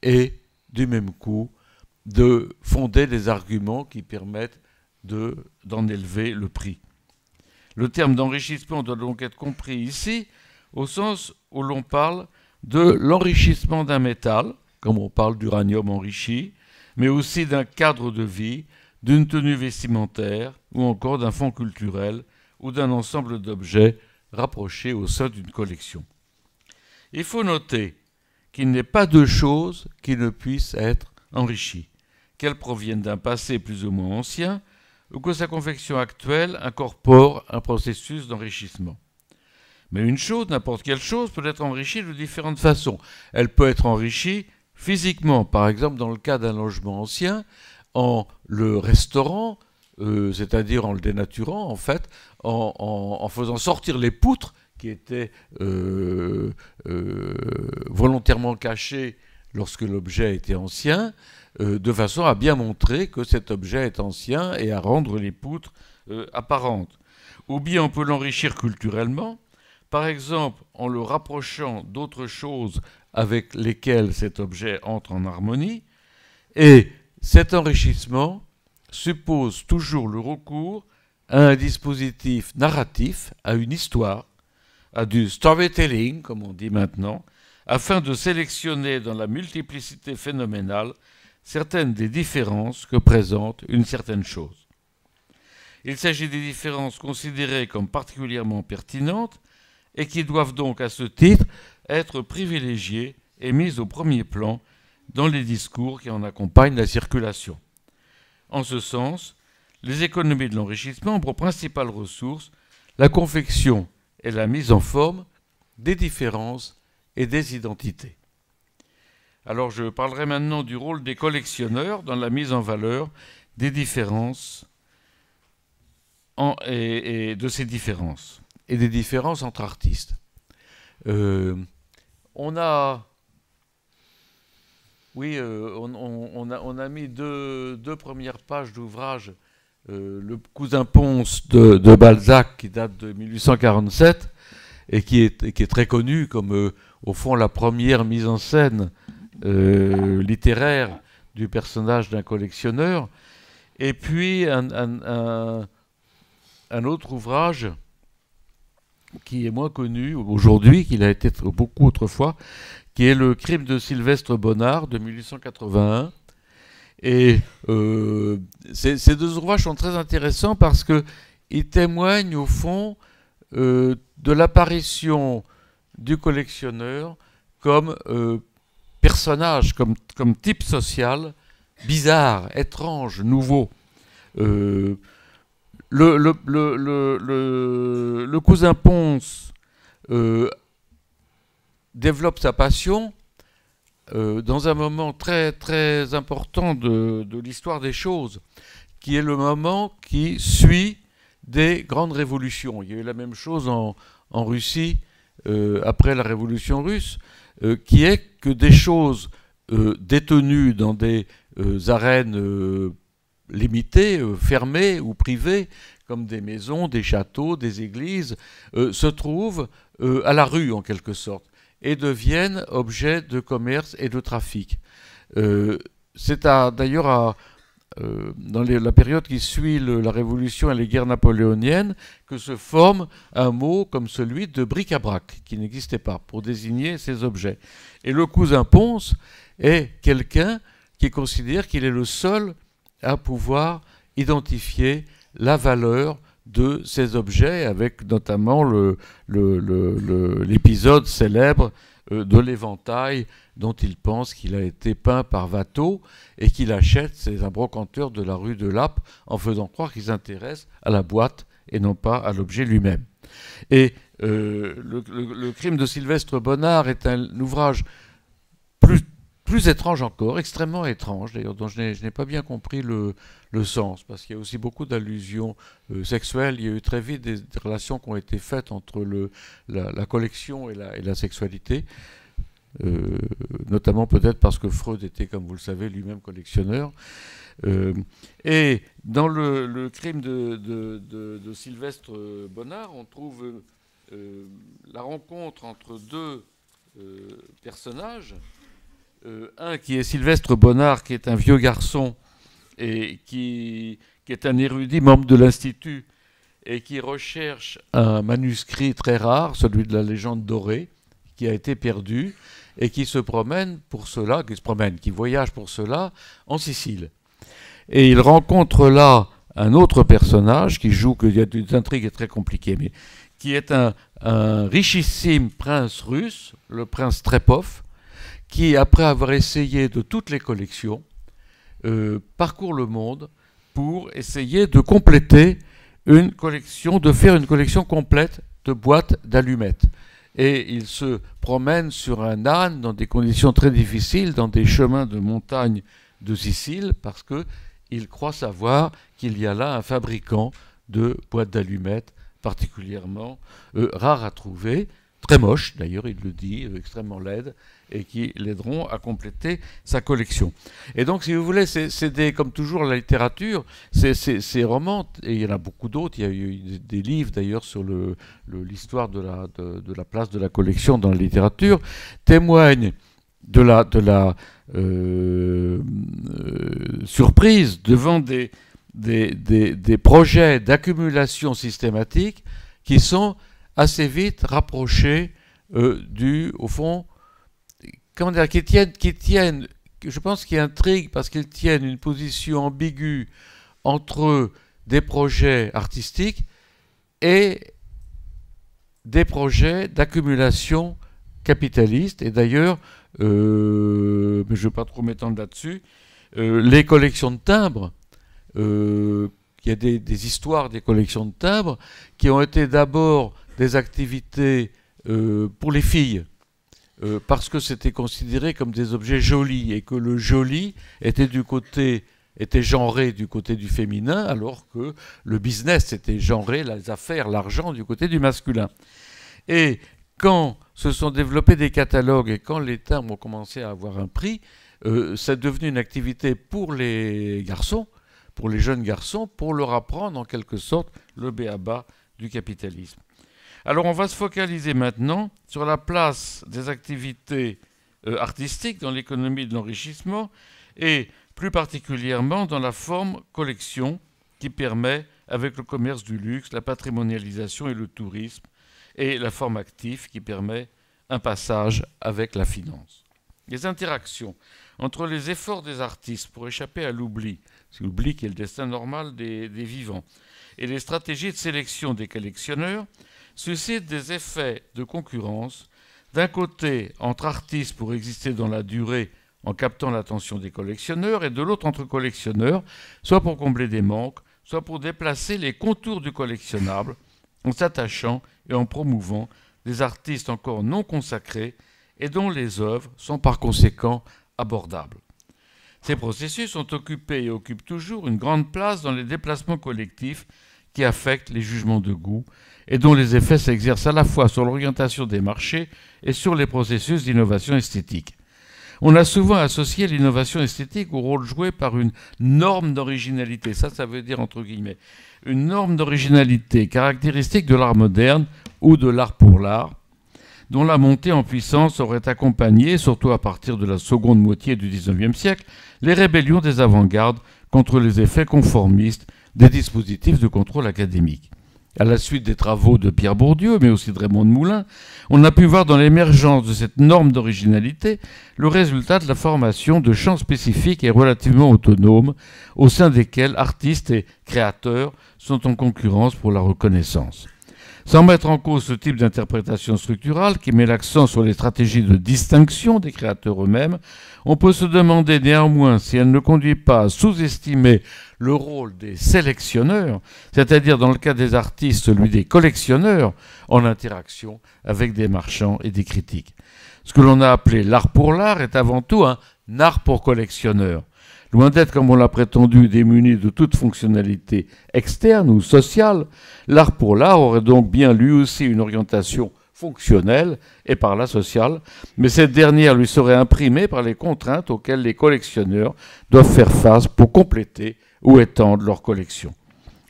et, du même coup, de fonder des arguments qui permettent d'en élever le prix. Le terme d'enrichissement doit donc être compris ici au sens où l'on parle de l'enrichissement d'un métal, comme on parle d'uranium enrichi, mais aussi d'un cadre de vie, d'une tenue vestimentaire ou encore d'un fonds culturel ou d'un ensemble d'objets rapprochés au sein d'une collection. Il faut noter qu'il n'est pas de choses qui ne puissent être enrichies, qu'elles proviennent d'un passé plus ou moins ancien ou que sa confection actuelle incorpore un processus d'enrichissement. Mais une chose, n'importe quelle chose, peut être enrichie de différentes façons. Elle peut être enrichie physiquement, par exemple dans le cas d'un logement ancien, en le restaurant, c'est-à-dire en le dénaturant, en fait, en faisant sortir les poutres qui étaient volontairement cachées lorsque l'objet était ancien, de façon à bien montrer que cet objet est ancien et à rendre les poutres apparentes. Ou bien on peut l'enrichir culturellement, par exemple en le rapprochant d'autres choses avec lesquelles cet objet entre en harmonie, et cet enrichissement suppose toujours le recours à un dispositif narratif, à une histoire, à du storytelling, comme on dit maintenant, afin de sélectionner dans la multiplicité phénoménale certaines des différences que présente une certaine chose. Il s'agit des différences considérées comme particulièrement pertinentes et qui doivent donc à ce titre être privilégiées et mises au premier plan dans les discours qui en accompagnent la circulation. En ce sens, les économies de l'enrichissement ont pour principale ressource la confection et la mise en forme des différences et des identités. Alors je parlerai maintenant du rôle des collectionneurs dans la mise en valeur des différences et de ces différences, et des différences entre artistes. On a mis deux premières pages d'ouvrage, le Cousin Pons de Balzac, qui date de 1847, et qui est très connu comme, au fond, la première mise en scène littéraire du personnage d'un collectionneur. Et puis un autre ouvrage qui est moins connu aujourd'hui, qu'il a été beaucoup autrefois, qui est Le Crime de Sylvestre Bonnard de 1881. Et ces deux ouvrages sont très intéressants parce qu'ils témoignent au fond de l'apparition du collectionneur comme personnage, comme type social, bizarre, étrange, nouveau. Le Cousin Pons développe sa passion dans un moment très, très important de l'histoire des choses, qui est le moment qui suit des grandes révolutions. Il y a eu la même chose en Russie après la révolution russe, qui est que des choses détenues dans des arènes limitées, fermées ou privées, comme des maisons, des châteaux, des églises, se trouvent à la rue en quelque sorte, et deviennent objets de commerce et de trafic. C'est d'ailleurs dans la période qui suit la Révolution et les guerres napoléoniennes que se forme un mot comme celui de bric-à-brac, qui n'existait pas, pour désigner ces objets. Et le Cousin Pons est quelqu'un qui considère qu'il est le seul à pouvoir identifier la valeur de ces objets, avec notamment l'épisode célèbre de l'éventail dont il pense qu'il a été peint par Watteau et qu'il achète, c'est un brocanteur de la rue de Lappe, en faisant croire qu'il s'intéresse à la boîte et non pas à l'objet lui-même. Et le Crime de Sylvestre Bonnard est un ouvrage plus étrange encore, extrêmement étrange d'ailleurs, dont je n'ai pas bien compris le sens, parce qu'il y a aussi beaucoup d'allusions sexuelles. Il y a eu très vite des relations qui ont été faites entre la collection et la sexualité, notamment peut-être parce que Freud était, comme vous le savez, lui-même collectionneur. Et dans le Crime de Sylvestre Bonnard, on trouve la rencontre entre deux personnages. Un qui est Sylvestre Bonnard, qui est un vieux garçon et qui est un érudit membre de l'Institut et qui recherche un manuscrit très rare, celui de la légende dorée, qui a été perdu et qui voyage pour cela en Sicile. Et il rencontre là un autre personnage qui joue, qu'il y a une intrigue très compliquée, mais qui est un richissime prince russe, le prince Trepov, qui, après avoir essayé de toutes les collections, parcourt le monde pour essayer de compléter une collection, de faire une collection complète de boîtes d'allumettes. Et il se promène sur un âne dans des conditions très difficiles, dans des chemins de montagne de Sicile, parce qu'il croit savoir qu'il y a là un fabricant de boîtes d'allumettes particulièrement rares à trouver, très moche d'ailleurs, il le dit, extrêmement laide, et qui l'aideront à compléter sa collection. Et donc, si vous voulez, c'est comme toujours la littérature, ces romans, et il y en a beaucoup d'autres, il y a eu des livres d'ailleurs sur l'histoire de la place de la collection dans la littérature, témoignent de la surprise devant des projets d'accumulation systématique qui sont assez vite rapprochés au fond, comment dire, qui tiennent, je pense qu'ils intriguent parce qu'ils tiennent une position ambiguë entre des projets artistiques et des projets d'accumulation capitaliste. Et d'ailleurs, mais je ne vais pas trop m'étendre là-dessus, les collections de timbres, il y a des histoires des collections de timbres qui ont été d'abord des activités pour les filles, parce que c'était considéré comme des objets jolis et que le joli était du côté était genré du côté du féminin, alors que le business était genré, les affaires, l'argent, du côté du masculin. Et quand se sont développés des catalogues et quand les timbres ont commencé à avoir un prix, c'est devenu une activité pour les garçons, pour les jeunes garçons, pour leur apprendre en quelque sorte le b.a.-ba du capitalisme. Alors on va se focaliser maintenant sur la place des activités artistiques dans l'économie de l'enrichissement et plus particulièrement dans la forme collection qui permet, avec le commerce du luxe, la patrimonialisation et le tourisme, et la forme active qui permet un passage avec la finance. Les interactions entre les efforts des artistes pour échapper à l'oubli, c'est l'oubli qui est le destin normal des vivants, et les stratégies de sélection des collectionneurs suscitent des effets de concurrence, d'un côté entre artistes pour exister dans la durée en captant l'attention des collectionneurs, et de l'autre entre collectionneurs, soit pour combler des manques, soit pour déplacer les contours du collectionnable, en s'attachant et en promouvant des artistes encore non consacrés et dont les œuvres sont par conséquent abordables. Ces processus ont occupé et occupent toujours une grande place dans les déplacements collectifs qui affectent les jugements de goût et dont les effets s'exercent à la fois sur l'orientation des marchés et sur les processus d'innovation esthétique. On a souvent associé l'innovation esthétique au rôle joué par une norme d'originalité. Ça veut dire, entre guillemets, une norme d'originalité caractéristique de l'art moderne ou de l'art pour l'art, dont la montée en puissance aurait accompagné, surtout à partir de la seconde moitié du XIXe siècle, les rébellions des avant-gardes contre les effets conformistes des dispositifs de contrôle académique. À la suite des travaux de Pierre Bourdieu, mais aussi de Raymond de Moulin, on a pu voir dans l'émergence de cette norme d'originalité le résultat de la formation de champs spécifiques et relativement autonomes, au sein desquels artistes et créateurs sont en concurrence pour la reconnaissance. Sans mettre en cause ce type d'interprétation structurale qui met l'accent sur les stratégies de distinction des créateurs eux-mêmes, on peut se demander néanmoins si elle ne conduit pas à sous-estimer le rôle des sélectionneurs, c'est-à-dire dans le cas des artistes, celui des collectionneurs, en interaction avec des marchands et des critiques. Ce que l'on a appelé l'art pour l'art est avant tout un art pour collectionneurs. Loin d'être, comme on l'a prétendu, démuni de toute fonctionnalité externe ou sociale, l'art pour l'art aurait donc bien lui aussi une orientation fonctionnelle et par là sociale, mais cette dernière lui serait imprimée par les contraintes auxquelles les collectionneurs doivent faire face pour compléter ou étendre leur collection.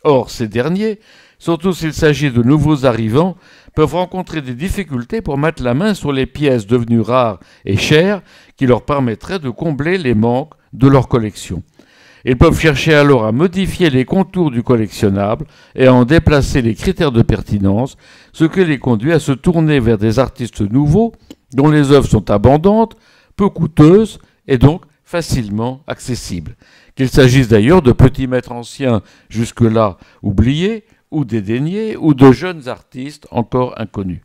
Or, ces derniers, surtout s'il s'agit de nouveaux arrivants, peuvent rencontrer des difficultés pour mettre la main sur les pièces devenues rares et chères qui leur permettraient de combler les manques de leur collection. Ils peuvent chercher alors à modifier les contours du collectionnable et à en déplacer les critères de pertinence, ce qui les conduit à se tourner vers des artistes nouveaux dont les œuvres sont abondantes, peu coûteuses et donc facilement accessibles. Qu'il s'agisse d'ailleurs de petits maîtres anciens jusque-là oubliés ou dédaignés ou de jeunes artistes encore inconnus.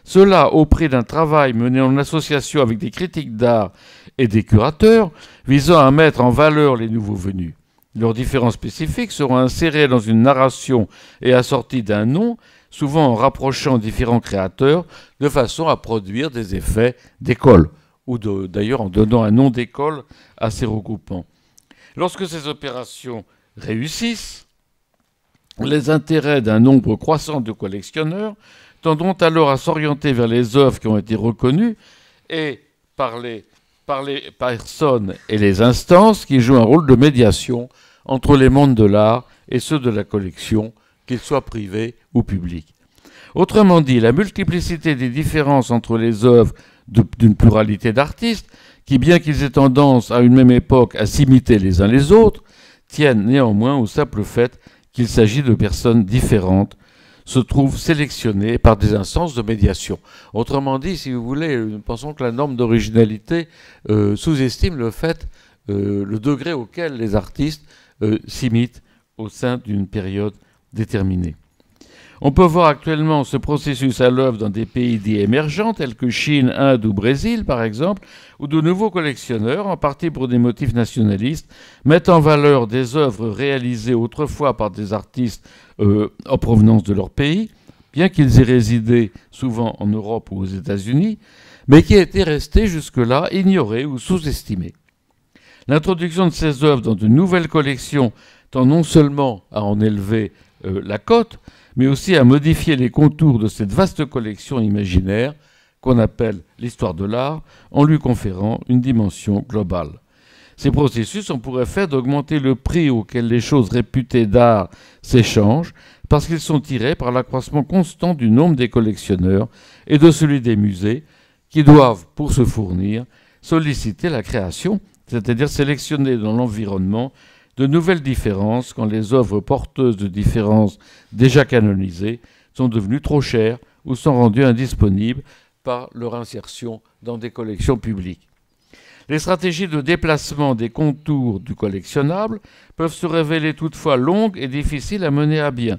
Cela au prix d'un travail mené en association avec des critiques d'art et des curateurs visant à mettre en valeur les nouveaux venus. Leurs différences spécifiques seront insérées dans une narration et assorties d'un nom, souvent en rapprochant différents créateurs, de façon à produire des effets d'école, ou d'ailleurs en donnant un nom d'école à ces regroupements. Lorsque ces opérations réussissent, les intérêts d'un nombre croissant de collectionneurs tendront alors à s'orienter vers les œuvres qui ont été reconnues et par les personnes et les instances qui jouent un rôle de médiation entre les mondes de l'art et ceux de la collection, qu'ils soient privés ou publics. Autrement dit, la multiplicité des différences entre les œuvres d'une pluralité d'artistes, qui bien qu'ils aient tendance à une même époque à s'imiter les uns les autres, tiennent néanmoins au simple fait qu'il s'agit de personnes différentes, se trouvent sélectionnés par des instances de médiation. Autrement dit, si vous voulez, nous pensons que la norme d'originalité sous-estime le degré auquel les artistes s'imitent au sein d'une période déterminée. On peut voir actuellement ce processus à l'œuvre dans des pays dits émergents, tels que Chine, Inde ou Brésil, par exemple, où de nouveaux collectionneurs, en partie pour des motifs nationalistes, mettent en valeur des œuvres réalisées autrefois par des artistes en provenance de leur pays, bien qu'ils aient résidé souvent en Europe ou aux États-Unis, mais qui étaient restés jusque-là ignorés ou sous-estimés. L'introduction de ces œuvres dans de nouvelles collections tend non seulement à en élever la cote, mais aussi à modifier les contours de cette vaste collection imaginaire qu'on appelle l'histoire de l'art, en lui conférant une dimension globale. Ces processus ont pour effet d'augmenter le prix auquel les choses réputées d'art s'échangent, parce qu'ils sont tirés par l'accroissement constant du nombre des collectionneurs et de celui des musées, qui doivent, pour se fournir, solliciter la création, c'est-à-dire sélectionner dans l'environnement de nouvelles différences quand les œuvres porteuses de différences déjà canonisées sont devenues trop chères ou sont rendues indisponibles par leur insertion dans des collections publiques. Les stratégies de déplacement des contours du collectionnable peuvent se révéler toutefois longues et difficiles à mener à bien.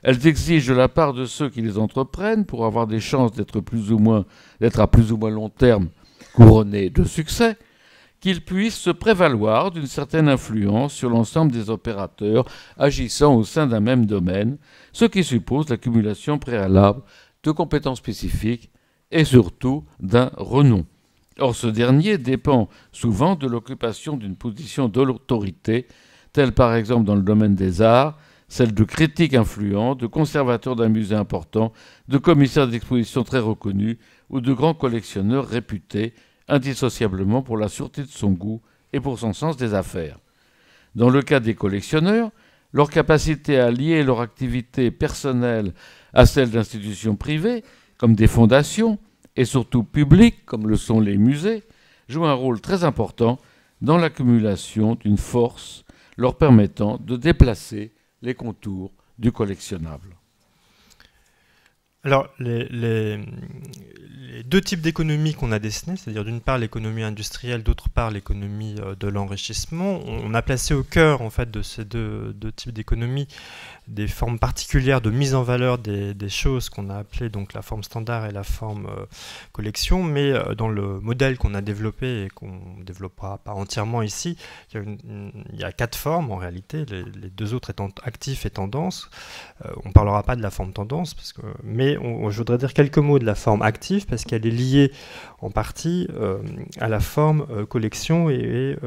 Elles exigent de la part de ceux qui les entreprennent, pour avoir des chances d'être à plus ou moins long terme couronnés de succès, qu'ils puissent se prévaloir d'une certaine influence sur l'ensemble des opérateurs agissant au sein d'un même domaine, ce qui suppose l'accumulation préalable de compétences spécifiques et surtout d'un renom. Or, ce dernier dépend souvent de l'occupation d'une position d'autorité, telle par exemple dans le domaine des arts, celle de critique influent, de conservateur d'un musée important, de commissaire d'exposition très reconnu ou de grand collectionneur réputé, indissociablement pour la sûreté de son goût et pour son sens des affaires. Dans le cas des collectionneurs, leur capacité à lier leur activité personnelle à celle d'institutions privées, comme des fondations, et surtout publiques, comme le sont les musées, joue un rôle très important dans l'accumulation d'une force leur permettant de déplacer les contours du collectionnable. Alors, les deux types d'économies qu'on a dessinés, c'est-à-dire d'une part l'économie industrielle, d'autre part l'économie de l'enrichissement, on a placé au cœur en fait de ces deux types d'économies des formes particulières de mise en valeur des choses qu'on a appelées donc la forme standard et la forme collection, mais dans le modèle qu'on a développé et qu'on ne développera pas entièrement ici, il y a 4 formes en réalité, les deux autres étant actifs et tendance. On ne parlera pas de la forme tendance, mais je voudrais dire quelques mots de la forme active parce qu'elle est liée en partie à la forme collection et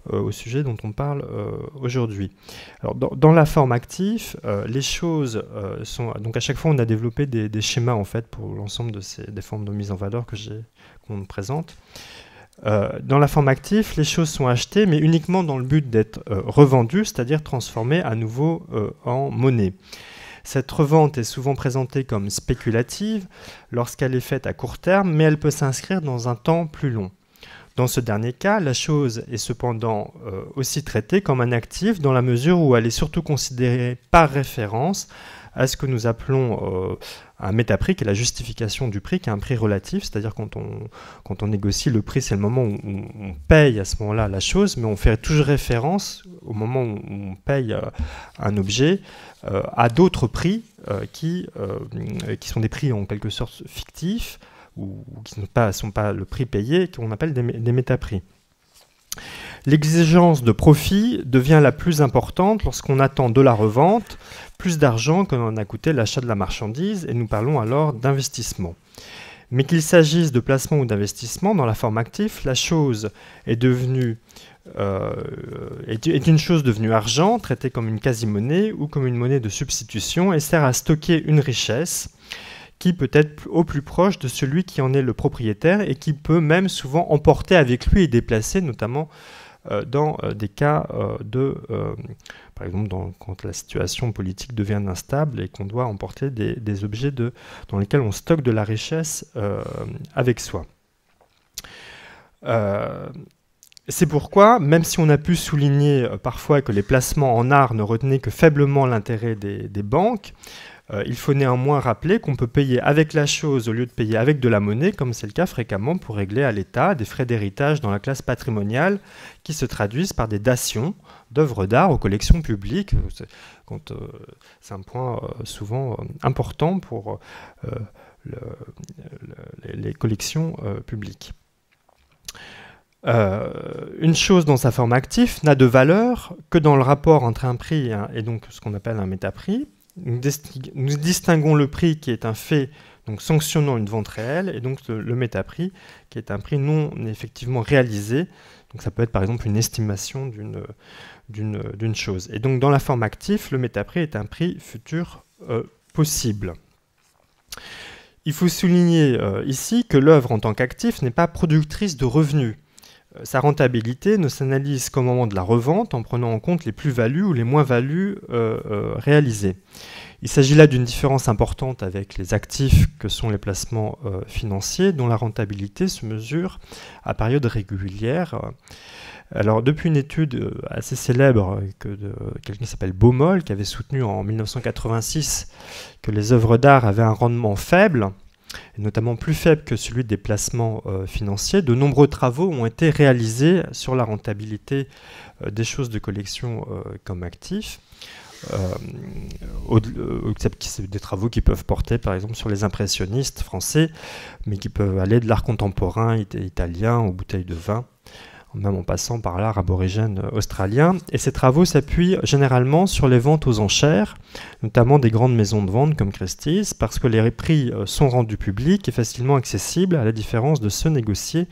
au sujet dont on parle aujourd'hui. Alors, dans la forme active, les choses sont... Donc à chaque fois, on a développé des schémas en fait, pour l'ensemble des formes de mise en valeur qu'on présente. Dans la forme active, les choses sont achetées, mais uniquement dans le but d'être revendues, c'est-à-dire transformées à nouveau en monnaie. Cette revente est souvent présentée comme spéculative lorsqu'elle est faite à court terme, mais elle peut s'inscrire dans un temps plus long. Dans ce dernier cas, la chose est cependant aussi traitée comme un actif dans la mesure où elle est surtout considérée par référence à ce que nous appelons un métaprix, qui est la justification du prix, qui est un prix relatif, c'est-à-dire quand on négocie le prix, c'est le moment où on paye à ce moment-là la chose, mais on fait toujours référence au moment où on paye un objet à d'autres prix qui sont des prix en quelque sorte fictifs, ou qui ne sont pas le prix payé, qu'on appelle des métaprix. L'exigence de profit devient la plus importante lorsqu'on attend de la revente plus d'argent que n'en a coûté l'achat de la marchandise, et nous parlons alors d'investissement. Mais qu'il s'agisse de placement ou d'investissement, dans la forme active, la chose est une chose devenue argent, traitée comme une quasi-monnaie ou comme une monnaie de substitution, et sert à stocker une richesse qui peut être au plus proche de celui qui en est le propriétaire et qui peut même souvent emporter avec lui et déplacer, notamment dans des cas par exemple quand la situation politique devient instable et qu'on doit emporter des objets dans lesquels on stocke de la richesse avec soi. C'est pourquoi, même si on a pu souligner parfois que les placements en art ne retenaient que faiblement l'intérêt des banques, il faut néanmoins rappeler qu'on peut payer avec la chose au lieu de payer avec de la monnaie, comme c'est le cas fréquemment pour régler à l'État des frais d'héritage dans la classe patrimoniale qui se traduisent par des dations d'œuvres d'art aux collections publiques. C'est un point souvent important pour les collections publiques. Une chose dans sa forme active n'a de valeur que dans le rapport entre un prix et donc ce qu'on appelle un métaprix, nous distinguons le prix qui est un fait donc sanctionnant une vente réelle, et donc le métaprix qui est un prix non effectivement réalisé. Donc ça peut être par exemple une estimation d'une chose. Et donc dans la forme active, le métaprix est un prix futur possible. Il faut souligner ici que l'œuvre en tant qu'actif n'est pas productrice de revenus. Sa rentabilité ne s'analyse qu'au moment de la revente en prenant en compte les plus-values ou les moins-values réalisées. Il s'agit là d'une différence importante avec les actifs que sont les placements financiers dont la rentabilité se mesure à période régulière. Alors, depuis une étude assez célèbre de quelqu'un qui s'appelle Baumol, qui avait soutenu en 1986 que les œuvres d'art avaient un rendement faible, et notamment plus faible que celui des placements financiers, de nombreux travaux ont été réalisés sur la rentabilité des choses de collection comme actifs. Des travaux qui peuvent porter par exemple sur les impressionnistes français, mais qui peuvent aller de l'art contemporain italien aux bouteilles de vin, même en passant par l'art aborigène australien. Et ces travaux s'appuient généralement sur les ventes aux enchères, notamment des grandes maisons de vente comme Christie's, parce que les prix sont rendus publics et facilement accessibles, à la différence de ceux négociés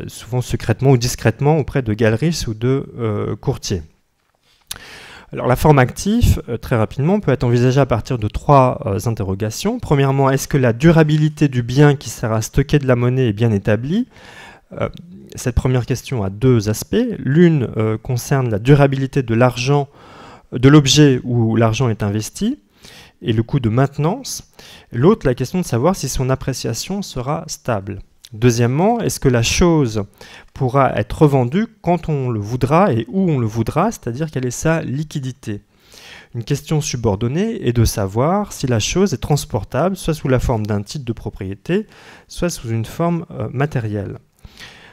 souvent secrètement ou discrètement auprès de galeristes ou de courtiers. Alors la forme active, très rapidement, peut être envisagée à partir de trois interrogations. Premièrement, est-ce que la durabilité du bien qui sert à stocker de la monnaie est bien établie ? Cette première question a deux aspects. L'une concerne la durabilité de l'argent, de l'objet où l'argent est investi, et le coût de maintenance. L'autre, la question de savoir si son appréciation sera stable. Deuxièmement, est-ce que la chose pourra être revendue quand on le voudra et où on le voudra, c'est-à-dire quelle est sa liquidité ? Une question subordonnée est de savoir si la chose est transportable, soit sous la forme d'un titre de propriété, soit sous une forme matérielle.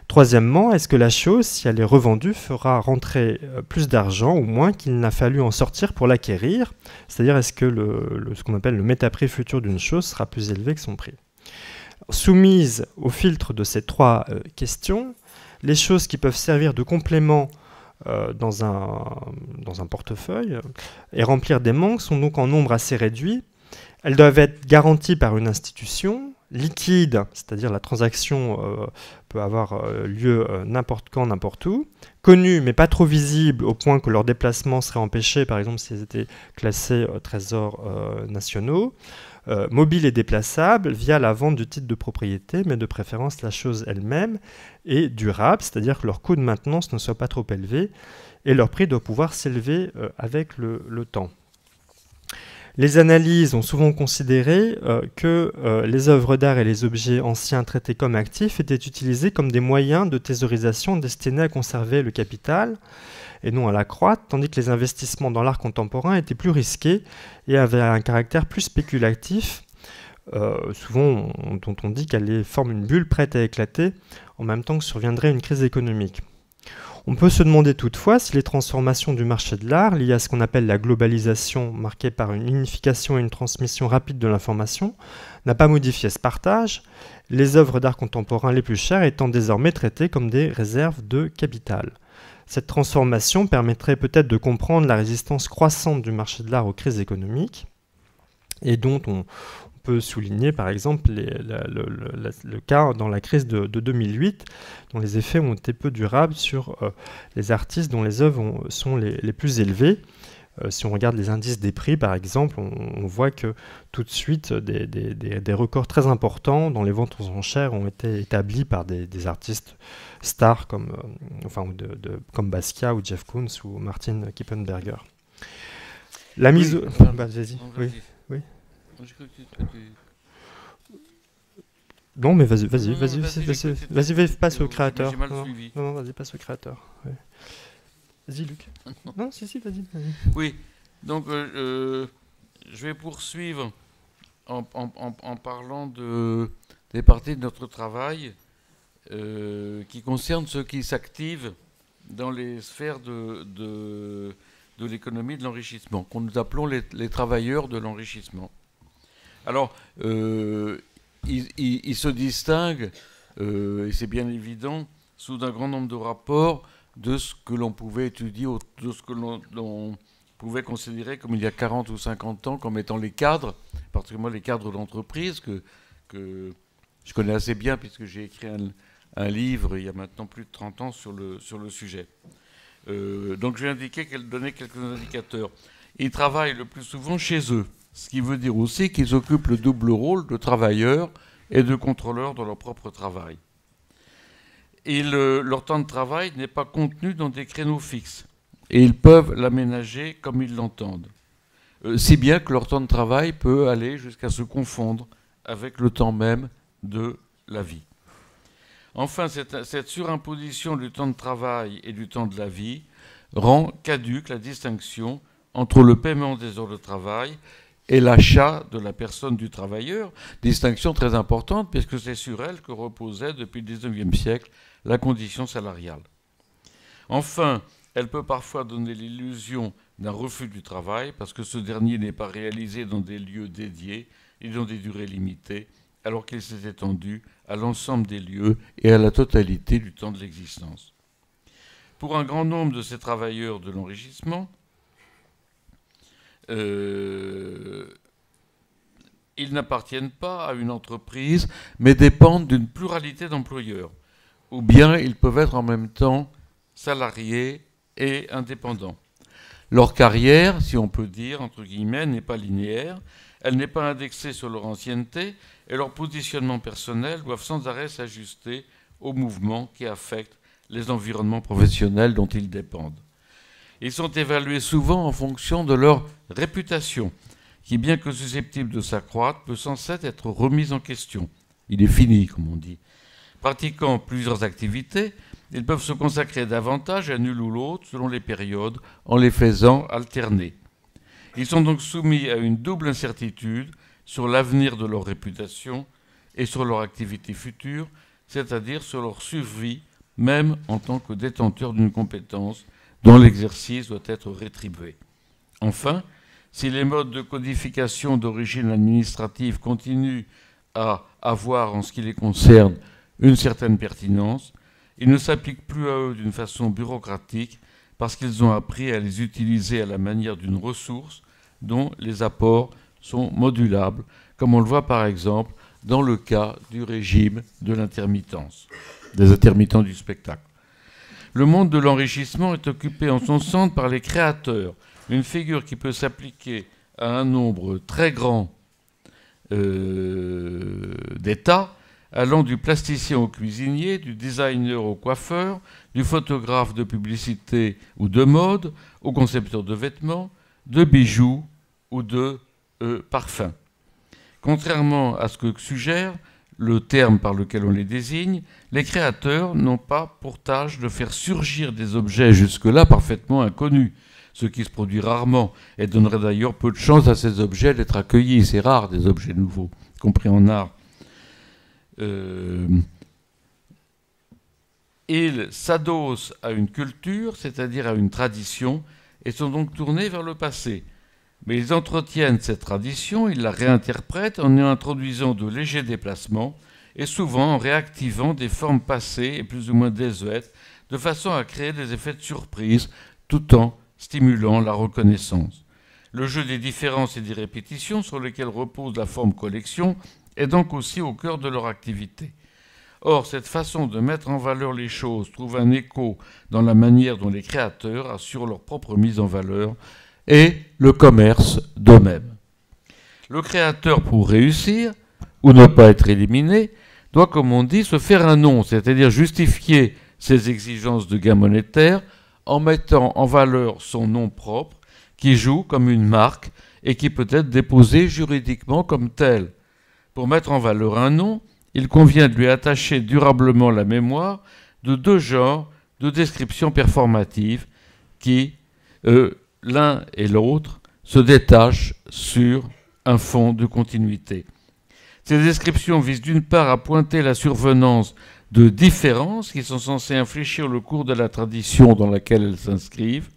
Troisièmement, est-ce que la chose, si elle est revendue, fera rentrer plus d'argent ou moins qu'il n'a fallu en sortir pour l'acquérir ? C'est-à-dire, est-ce que ce qu'on appelle le métaprix futur d'une chose sera plus élevé que son prix ? Soumises au filtre de ces trois questions, les choses qui peuvent servir de complément dans un portefeuille et remplir des manques sont donc en nombre assez réduit. Elles doivent être garanties par une institution, liquide, c'est-à-dire la transaction peut avoir lieu n'importe quand, n'importe où, connues mais pas trop visibles au point que leur déplacement serait empêché, par exemple si elles étaient classées trésors nationaux, mobile et déplaçable via la vente du titre de propriété, mais de préférence la chose elle-même, et durable, c'est-à-dire que leur coût de maintenance ne soit pas trop élevé, et leur prix doit pouvoir s'élever avec le temps. Les analyses ont souvent considéré que les œuvres d'art et les objets anciens traités comme actifs étaient utilisés comme des moyens de thésaurisation destinés à conserver le capital, et non à l'accroître, tandis que les investissements dans l'art contemporain étaient plus risqués et avaient un caractère plus spéculatif, souvent dont on dit qu'elle forme une bulle prête à éclater en même temps que surviendrait une crise économique. On peut se demander toutefois si les transformations du marché de l'art, liées à ce qu'on appelle la globalisation, marquée par une unification et une transmission rapide de l'information, n'a pas modifié ce partage, les œuvres d'art contemporain les plus chères étant désormais traitées comme des réserves de capital. Cette transformation permettrait peut-être de comprendre la résistance croissante du marché de l'art aux crises économiques, et dont on peut souligner par exemple le cas dans la crise de 2008, dont les effets ont été peu durables sur les artistes dont les œuvres sont les plus élevées. Si on regarde les indices des prix, par exemple, on voit que tout de suite, des records très importants dans les ventes aux enchères ont été établis par des artistes stars comme Basquiat ou Jeff Koons ou Martin Kippenberger. La mise... vas-y. Oui. Non, mais vas-y, passe au créateur. Non, vas-y, passe au créateur. Ouais. Vas-y, Luc. Non, si, vas-y. Oui, donc je vais poursuivre en parlant des parties de notre travail qui concernent ceux qui s'activent dans les sphères de l'économie de l'enrichissement, qu'on nous appelons les travailleurs de l'enrichissement. Alors, ils se distinguent, et c'est bien évident, sous un grand nombre de rapports de ce que l'on pouvait étudier, de ce que l'on pouvait considérer, comme il y a 40 ou 50 ans, comme étant les cadres, particulièrement les cadres d'entreprise, que je connais assez bien puisque j'ai écrit un livre il y a maintenant plus de 30 ans sur le sujet. Donc je vais donner quelques indicateurs. Ils travaillent le plus souvent chez eux, ce qui veut dire aussi qu'ils occupent le double rôle de travailleurs et de contrôleurs dans leur propre travail. Et leur temps de travail n'est pas contenu dans des créneaux fixes. Et ils peuvent l'aménager comme ils l'entendent. Si bien que leur temps de travail peut aller jusqu'à se confondre avec le temps même de la vie. Enfin, cette surimposition du temps de travail et du temps de la vie rend caduque la distinction entre le paiement des heures de travail et l'achat de la personne du travailleur, distinction très importante puisque c'est sur elle que reposait depuis le XIXe siècle la condition salariale. Enfin, elle peut parfois donner l'illusion d'un refus du travail parce que ce dernier n'est pas réalisé dans des lieux dédiés et dans des durées limitées, alors qu'il s'est étendu à l'ensemble des lieux et à la totalité du temps de l'existence. Pour un grand nombre de ces travailleurs de l'enrichissement, ils n'appartiennent pas à une entreprise, mais dépendent d'une pluralité d'employeurs. Ou bien ils peuvent être en même temps salariés et indépendants. Leur carrière, si on peut dire, entre guillemets, n'est pas linéaire, elle n'est pas indexée sur leur ancienneté, et leur positionnement personnel doivent sans arrêt s'ajuster aux mouvements qui affectent les environnements professionnels dont ils dépendent. Ils sont évalués souvent en fonction de leur réputation, qui, bien que susceptible de s'accroître, peut sans cesse être remise en question. Il est fini, comme on dit. Pratiquant plusieurs activités, ils peuvent se consacrer davantage à l'une ou l'autre selon les périodes, en les faisant alterner. Ils sont donc soumis à une double incertitude sur l'avenir de leur réputation et sur leur activité future, c'est-à-dire sur leur survie, même en tant que détenteurs d'une compétence dont l'exercice doit être rétribué. Enfin, si les modes de codification d'origine administrative continuent à avoir, en ce qui les concerne, une certaine pertinence, ils ne s'appliquent plus à eux d'une façon bureaucratique parce qu'ils ont appris à les utiliser à la manière d'une ressource dont les apports sont modulables, comme on le voit par exemple dans le cas du régime de l'intermittence, des intermittents du spectacle. Le monde de l'enrichissement est occupé en son centre par les créateurs, une figure qui peut s'appliquer à un nombre très grand d'États, allant du plasticien au cuisinier, du designer au coiffeur, du photographe de publicité ou de mode, au concepteur de vêtements, de bijoux ou de parfums. Contrairement à ce que suggère le terme par lequel on les désigne, les créateurs n'ont pas pour tâche de faire surgir des objets jusque-là parfaitement inconnus, ce qui se produit rarement et donnerait d'ailleurs peu de chance à ces objets d'être accueillis. C'est rare des objets nouveaux, compris en art. Ils s'adossent à une culture, c'est-à-dire à une tradition, et sont donc tournés vers le passé. Mais ils entretiennent cette tradition, ils la réinterprètent en y introduisant de légers déplacements et souvent en réactivant des formes passées et plus ou moins désuètes, de façon à créer des effets de surprise tout en stimulant la reconnaissance. Le jeu des différences et des répétitions sur lesquelles repose la forme collection est donc aussi au cœur de leur activité. Or, cette façon de mettre en valeur les choses trouve un écho dans la manière dont les créateurs assurent leur propre mise en valeur et le commerce d'eux-mêmes. Le créateur, pour réussir, ou ne pas être éliminé, doit, comme on dit, se faire un nom, c'est-à-dire justifier ses exigences de gain monétaire en mettant en valeur son nom propre, qui joue comme une marque et qui peut être déposé juridiquement comme tel. Pour mettre en valeur un nom, il convient de lui attacher durablement la mémoire de deux genres de descriptions performatives qui, l'un et l'autre, se détachent sur un fond de continuité. Ces descriptions visent d'une part à pointer la survenance de différences qui sont censées infléchir le cours de la tradition dans laquelle elles s'inscrivent.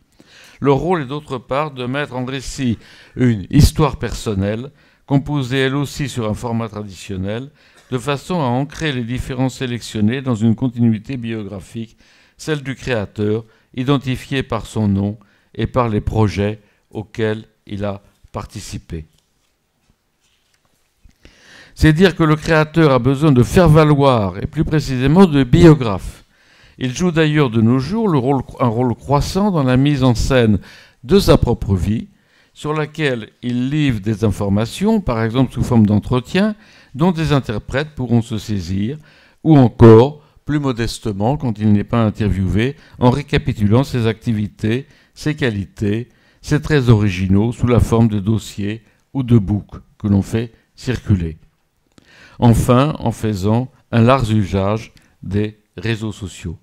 Leur rôle est d'autre part de mettre en récit une histoire personnelle, composée elle aussi sur un format traditionnel, de façon à ancrer les différences sélectionnées dans une continuité biographique, celle du créateur, identifiée par son nom et par les projets auquel il a participé. C'est dire que le créateur a besoin de faire valoir, et plus précisément de biographe. Il joue d'ailleurs de nos jours un rôle croissant dans la mise en scène de sa propre vie, sur laquelle il livre des informations, par exemple sous forme d'entretien, dont des interprètes pourront se saisir, ou encore, plus modestement, quand il n'est pas interviewé, en récapitulant ses activités, ses qualités, ses traits originaux, sous la forme de dossiers ou de books que l'on fait circuler. Enfin, en faisant un large usage des réseaux sociaux.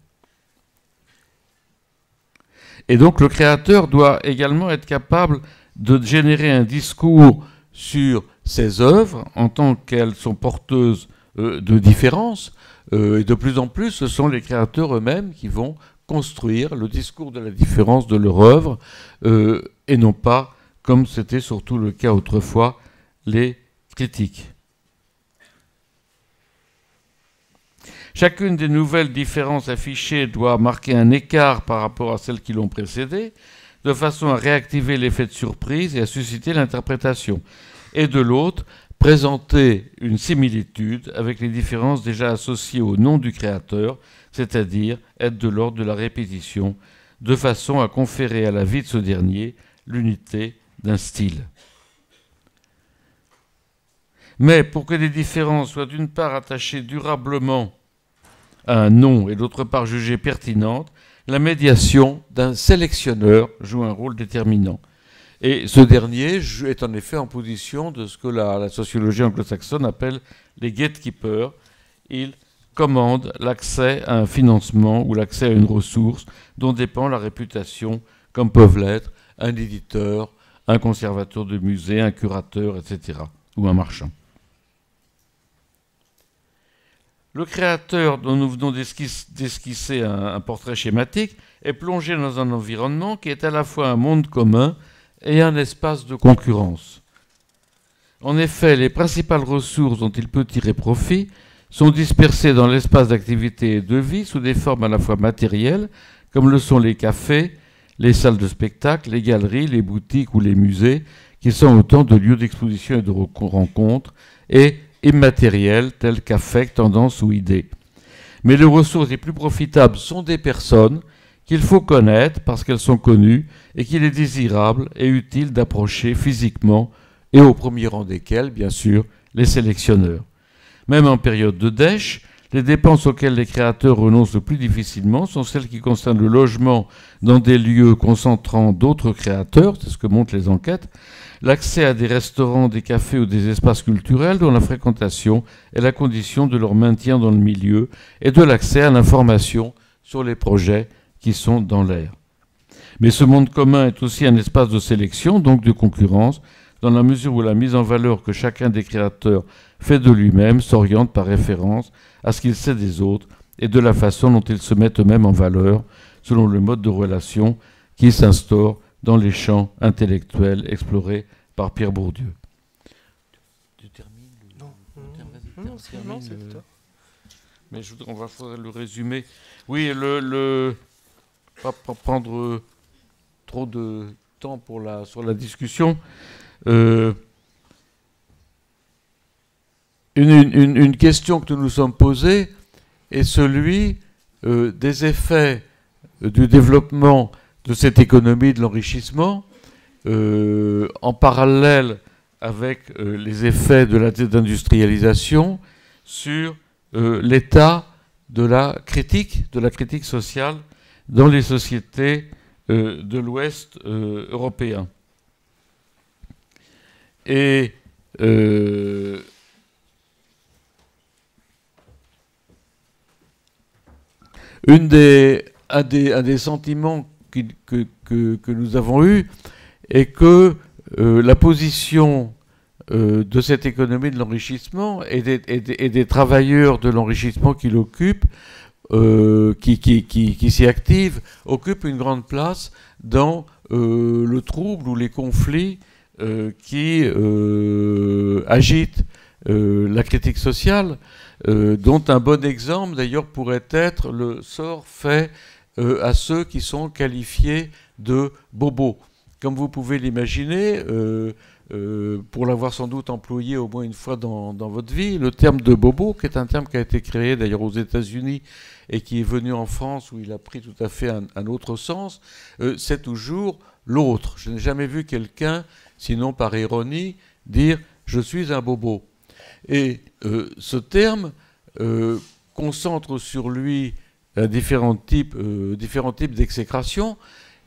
Et donc le créateur doit également être capable de générer un discours sur ses œuvres en tant qu'elles sont porteuses de différences. Et de plus en plus, ce sont les créateurs eux-mêmes qui vont construire le discours de la différence de leur œuvre et non pas, comme c'était surtout le cas autrefois, les critiques. Chacune des nouvelles différences affichées doit marquer un écart par rapport à celles qui l'ont précédée, de façon à réactiver l'effet de surprise et à susciter l'interprétation. Et de l'autre, présenter une similitude avec les différences déjà associées au nom du créateur, c'est-à-dire être de l'ordre de la répétition, de façon à conférer à la vie de ce dernier l'unité d'un style. Mais pour que les différences soient d'une part attachées durablement à un nom et d'autre part jugées pertinentes, la médiation d'un sélectionneur joue un rôle déterminant. Et ce dernier est en effet en position de ce que la sociologie anglo-saxonne appelle les gatekeepers. Il commande l'accès à un financement ou l'accès à une ressource dont dépend la réputation, comme peuvent l'être un éditeur, un conservateur de musée, un curateur, etc., ou un marchand. Le créateur dont nous venons d'esquisser un portrait schématique est plongé dans un environnement qui est à la fois un monde commun et un espace de concurrence. En effet, les principales ressources dont il peut tirer profit sont dispersées dans l'espace d'activité et de vie sous des formes à la fois matérielles, comme le sont les cafés, les salles de spectacle, les galeries, les boutiques ou les musées, qui sont autant de lieux d'exposition et de rencontres, et immatériels tels qu'affects, tendances ou idées. Mais les ressources les plus profitables sont des personnes qu'il faut connaître parce qu'elles sont connues et qu'il est désirable et utile d'approcher physiquement et au premier rang desquels, bien sûr, les sélectionneurs. Même en période de dèche, les dépenses auxquelles les créateurs renoncent le plus difficilement sont celles qui concernent le logement dans des lieux concentrant d'autres créateurs, c'est ce que montrent les enquêtes, l'accès à des restaurants, des cafés ou des espaces culturels dont la fréquentation est la condition de leur maintien dans le milieu et de l'accès à l'information sur les projets qui sont dans l'air. Mais ce monde commun est aussi un espace de sélection, donc de concurrence, dans la mesure où la mise en valeur que chacun des créateurs fait de lui-même s'oriente par référence à ce qu'il sait des autres et de la façon dont ils se mettent eux-mêmes en valeur, selon le mode de relation qui s'instaure dans les champs intellectuels explorés par Pierre Bourdieu. Tu termines Non, c'est toi. Mais on va faire le résumé. Oui, pas prendre trop de temps sur la discussion. Une question que nous nous sommes posée est celui des effets du développement de cette économie de l'enrichissement en parallèle avec les effets de la désindustrialisation sur l'état de la critique sociale dans les sociétés de l'Ouest européen. Et un des sentiments que nous avons eus est que la position de cette économie de l'enrichissement et des travailleurs de l'enrichissement qui l'occupent, qui s'y activent, occupe une grande place dans le trouble ou les conflits qui agitent la critique sociale, dont un bon exemple d'ailleurs pourrait être le sort fait à ceux qui sont qualifiés de bobos, comme vous pouvez l'imaginer, pour l'avoir sans doute employé au moins une fois dans votre vie, le terme de bobo, qui est un terme qui a été créé d'ailleurs aux États-Unis et qui est venu en France où il a pris tout à fait un autre sens, c'est toujours l'autre. Je n'ai jamais vu quelqu'un, sinon par ironie, dire « je suis un bobo ». Et ce terme concentre sur lui différents types d'exécration.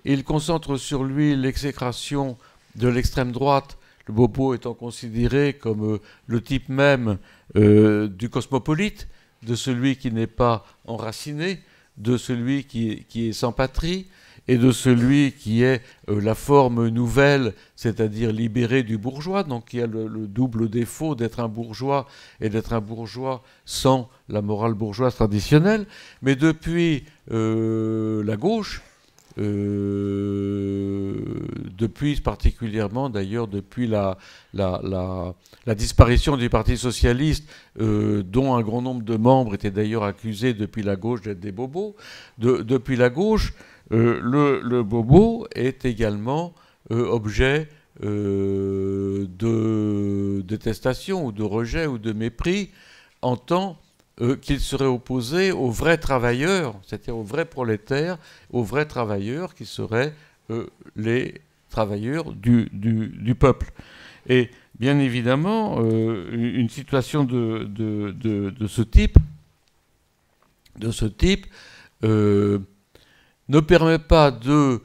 Il concentre sur lui l'exécration de l'extrême droite, le bobo étant considéré comme le type même du cosmopolite, de celui qui n'est pas enraciné, de celui qui est sans patrie, et de celui qui est la forme nouvelle, c'est-à-dire libérée du bourgeois, donc qui a le double défaut d'être un bourgeois et d'être un bourgeois sans la morale bourgeoise traditionnelle. Mais depuis la gauche, depuis particulièrement d'ailleurs depuis la disparition du Parti socialiste, dont un grand nombre de membres étaient d'ailleurs accusés depuis la gauche d'être des bobos, depuis la gauche, le bobo est également objet de détestation ou de rejet ou de mépris en tant qu'il serait opposé aux vrais travailleurs, c'est-à-dire aux vrais prolétaires, aux vrais travailleurs qui seraient les travailleurs du peuple. Et bien évidemment, une situation de ce type ne permet pas de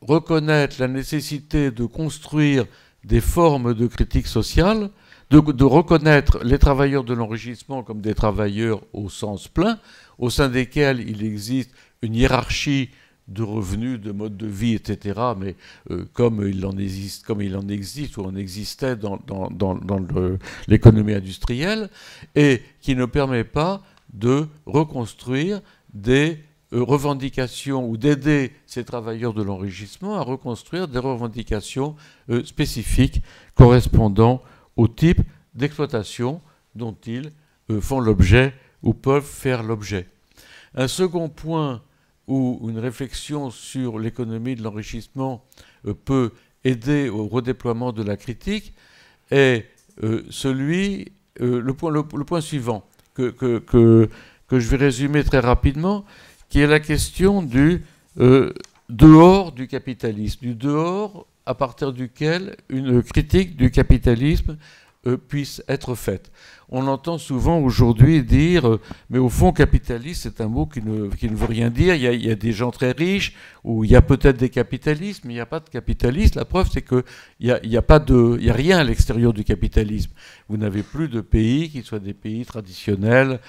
reconnaître la nécessité de construire des formes de critique sociale, de reconnaître les travailleurs de l'enrichissement comme des travailleurs au sens plein, au sein desquels il existe une hiérarchie de revenus, de mode de vie, etc., mais comme il en existe ou en existait dans l'économie industrielle, et qui ne permet pas de reconstruire des revendications ou d'aider ces travailleurs de l'enrichissement à reconstruire des revendications spécifiques correspondant au type d'exploitation dont ils font l'objet ou peuvent faire l'objet. Un second point où une réflexion sur l'économie de l'enrichissement peut aider au redéploiement de la critique est le point suivant que je vais résumer très rapidement, qui est la question du dehors du capitalisme, du dehors à partir duquel une critique du capitalisme puisse être faite. On entend souvent aujourd'hui dire mais au fond capitaliste c'est un mot qui ne veut rien dire, il y a des gens très riches où il y a peut-être des capitalistes mais il n'y a pas de capitalisme. La preuve c'est qu'il n'y a rien à l'extérieur du capitalisme. Vous n'avez plus de pays qui soient des pays traditionnels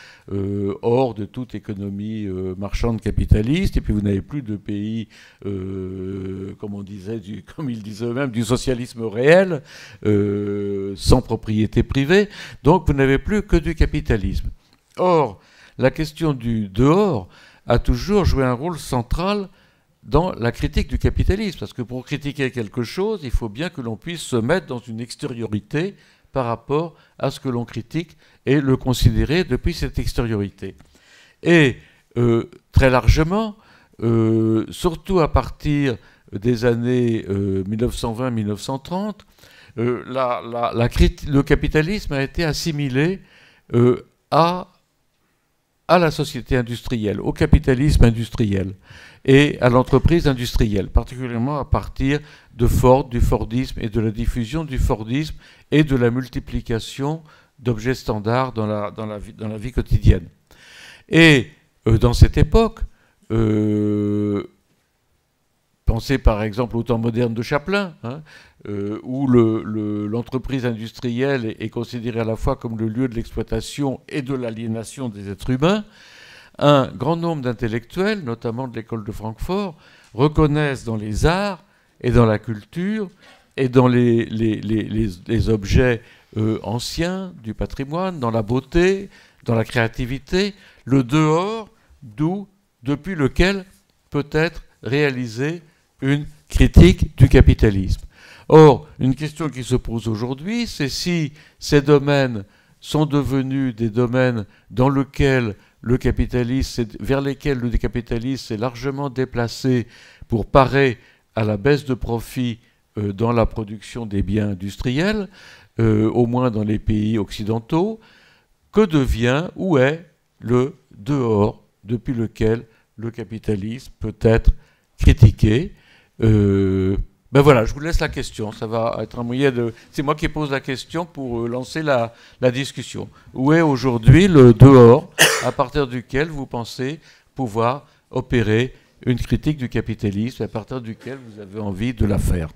hors de toute économie marchande capitaliste, et puis vous n'avez plus de pays comme ils disaient eux-mêmes du socialisme réel sans propriété privée, donc vous n'avez plus que du capitalisme. Or, la question du dehors a toujours joué un rôle central dans la critique du capitalisme, parce que pour critiquer quelque chose, il faut bien que l'on puisse se mettre dans une extériorité par rapport à ce que l'on critique et le considérer depuis cette extériorité. Et très largement, surtout à partir des années 1920-1930, le capitalisme a été assimilé à la société industrielle, au capitalisme industriel et à l'entreprise industrielle, particulièrement à partir de Ford, du Fordisme et de la diffusion du Fordisme et de la multiplication d'objets standards dans la vie quotidienne. Et dans cette époque, pensez par exemple au temps moderne de Chaplin, où l'entreprise industrielle est considérée à la fois comme le lieu de l'exploitation et de l'aliénation des êtres humains. Un grand nombre d'intellectuels, notamment de l'école de Francfort, reconnaissent dans les arts et dans la culture et dans les objets anciens du patrimoine, dans la beauté, dans la créativité, le dehors depuis lequel peut être réalisée une critique du capitalisme. Or, une question qui se pose aujourd'hui, c'est si ces domaines sont devenus des domaines vers lesquels le capitalisme s'est largement déplacé pour parer à la baisse de profit dans la production des biens industriels, au moins dans les pays occidentaux, que devient, où est le dehors depuis lequel le capitalisme peut être critiqué. Ben voilà, je vous laisse la question. Ça va être un moyen de... C'est moi qui pose la question pour lancer la discussion. Où est aujourd'hui le dehors à partir duquel vous pensez pouvoir opérer une critique du capitalisme, à partir duquel vous avez envie de la faire?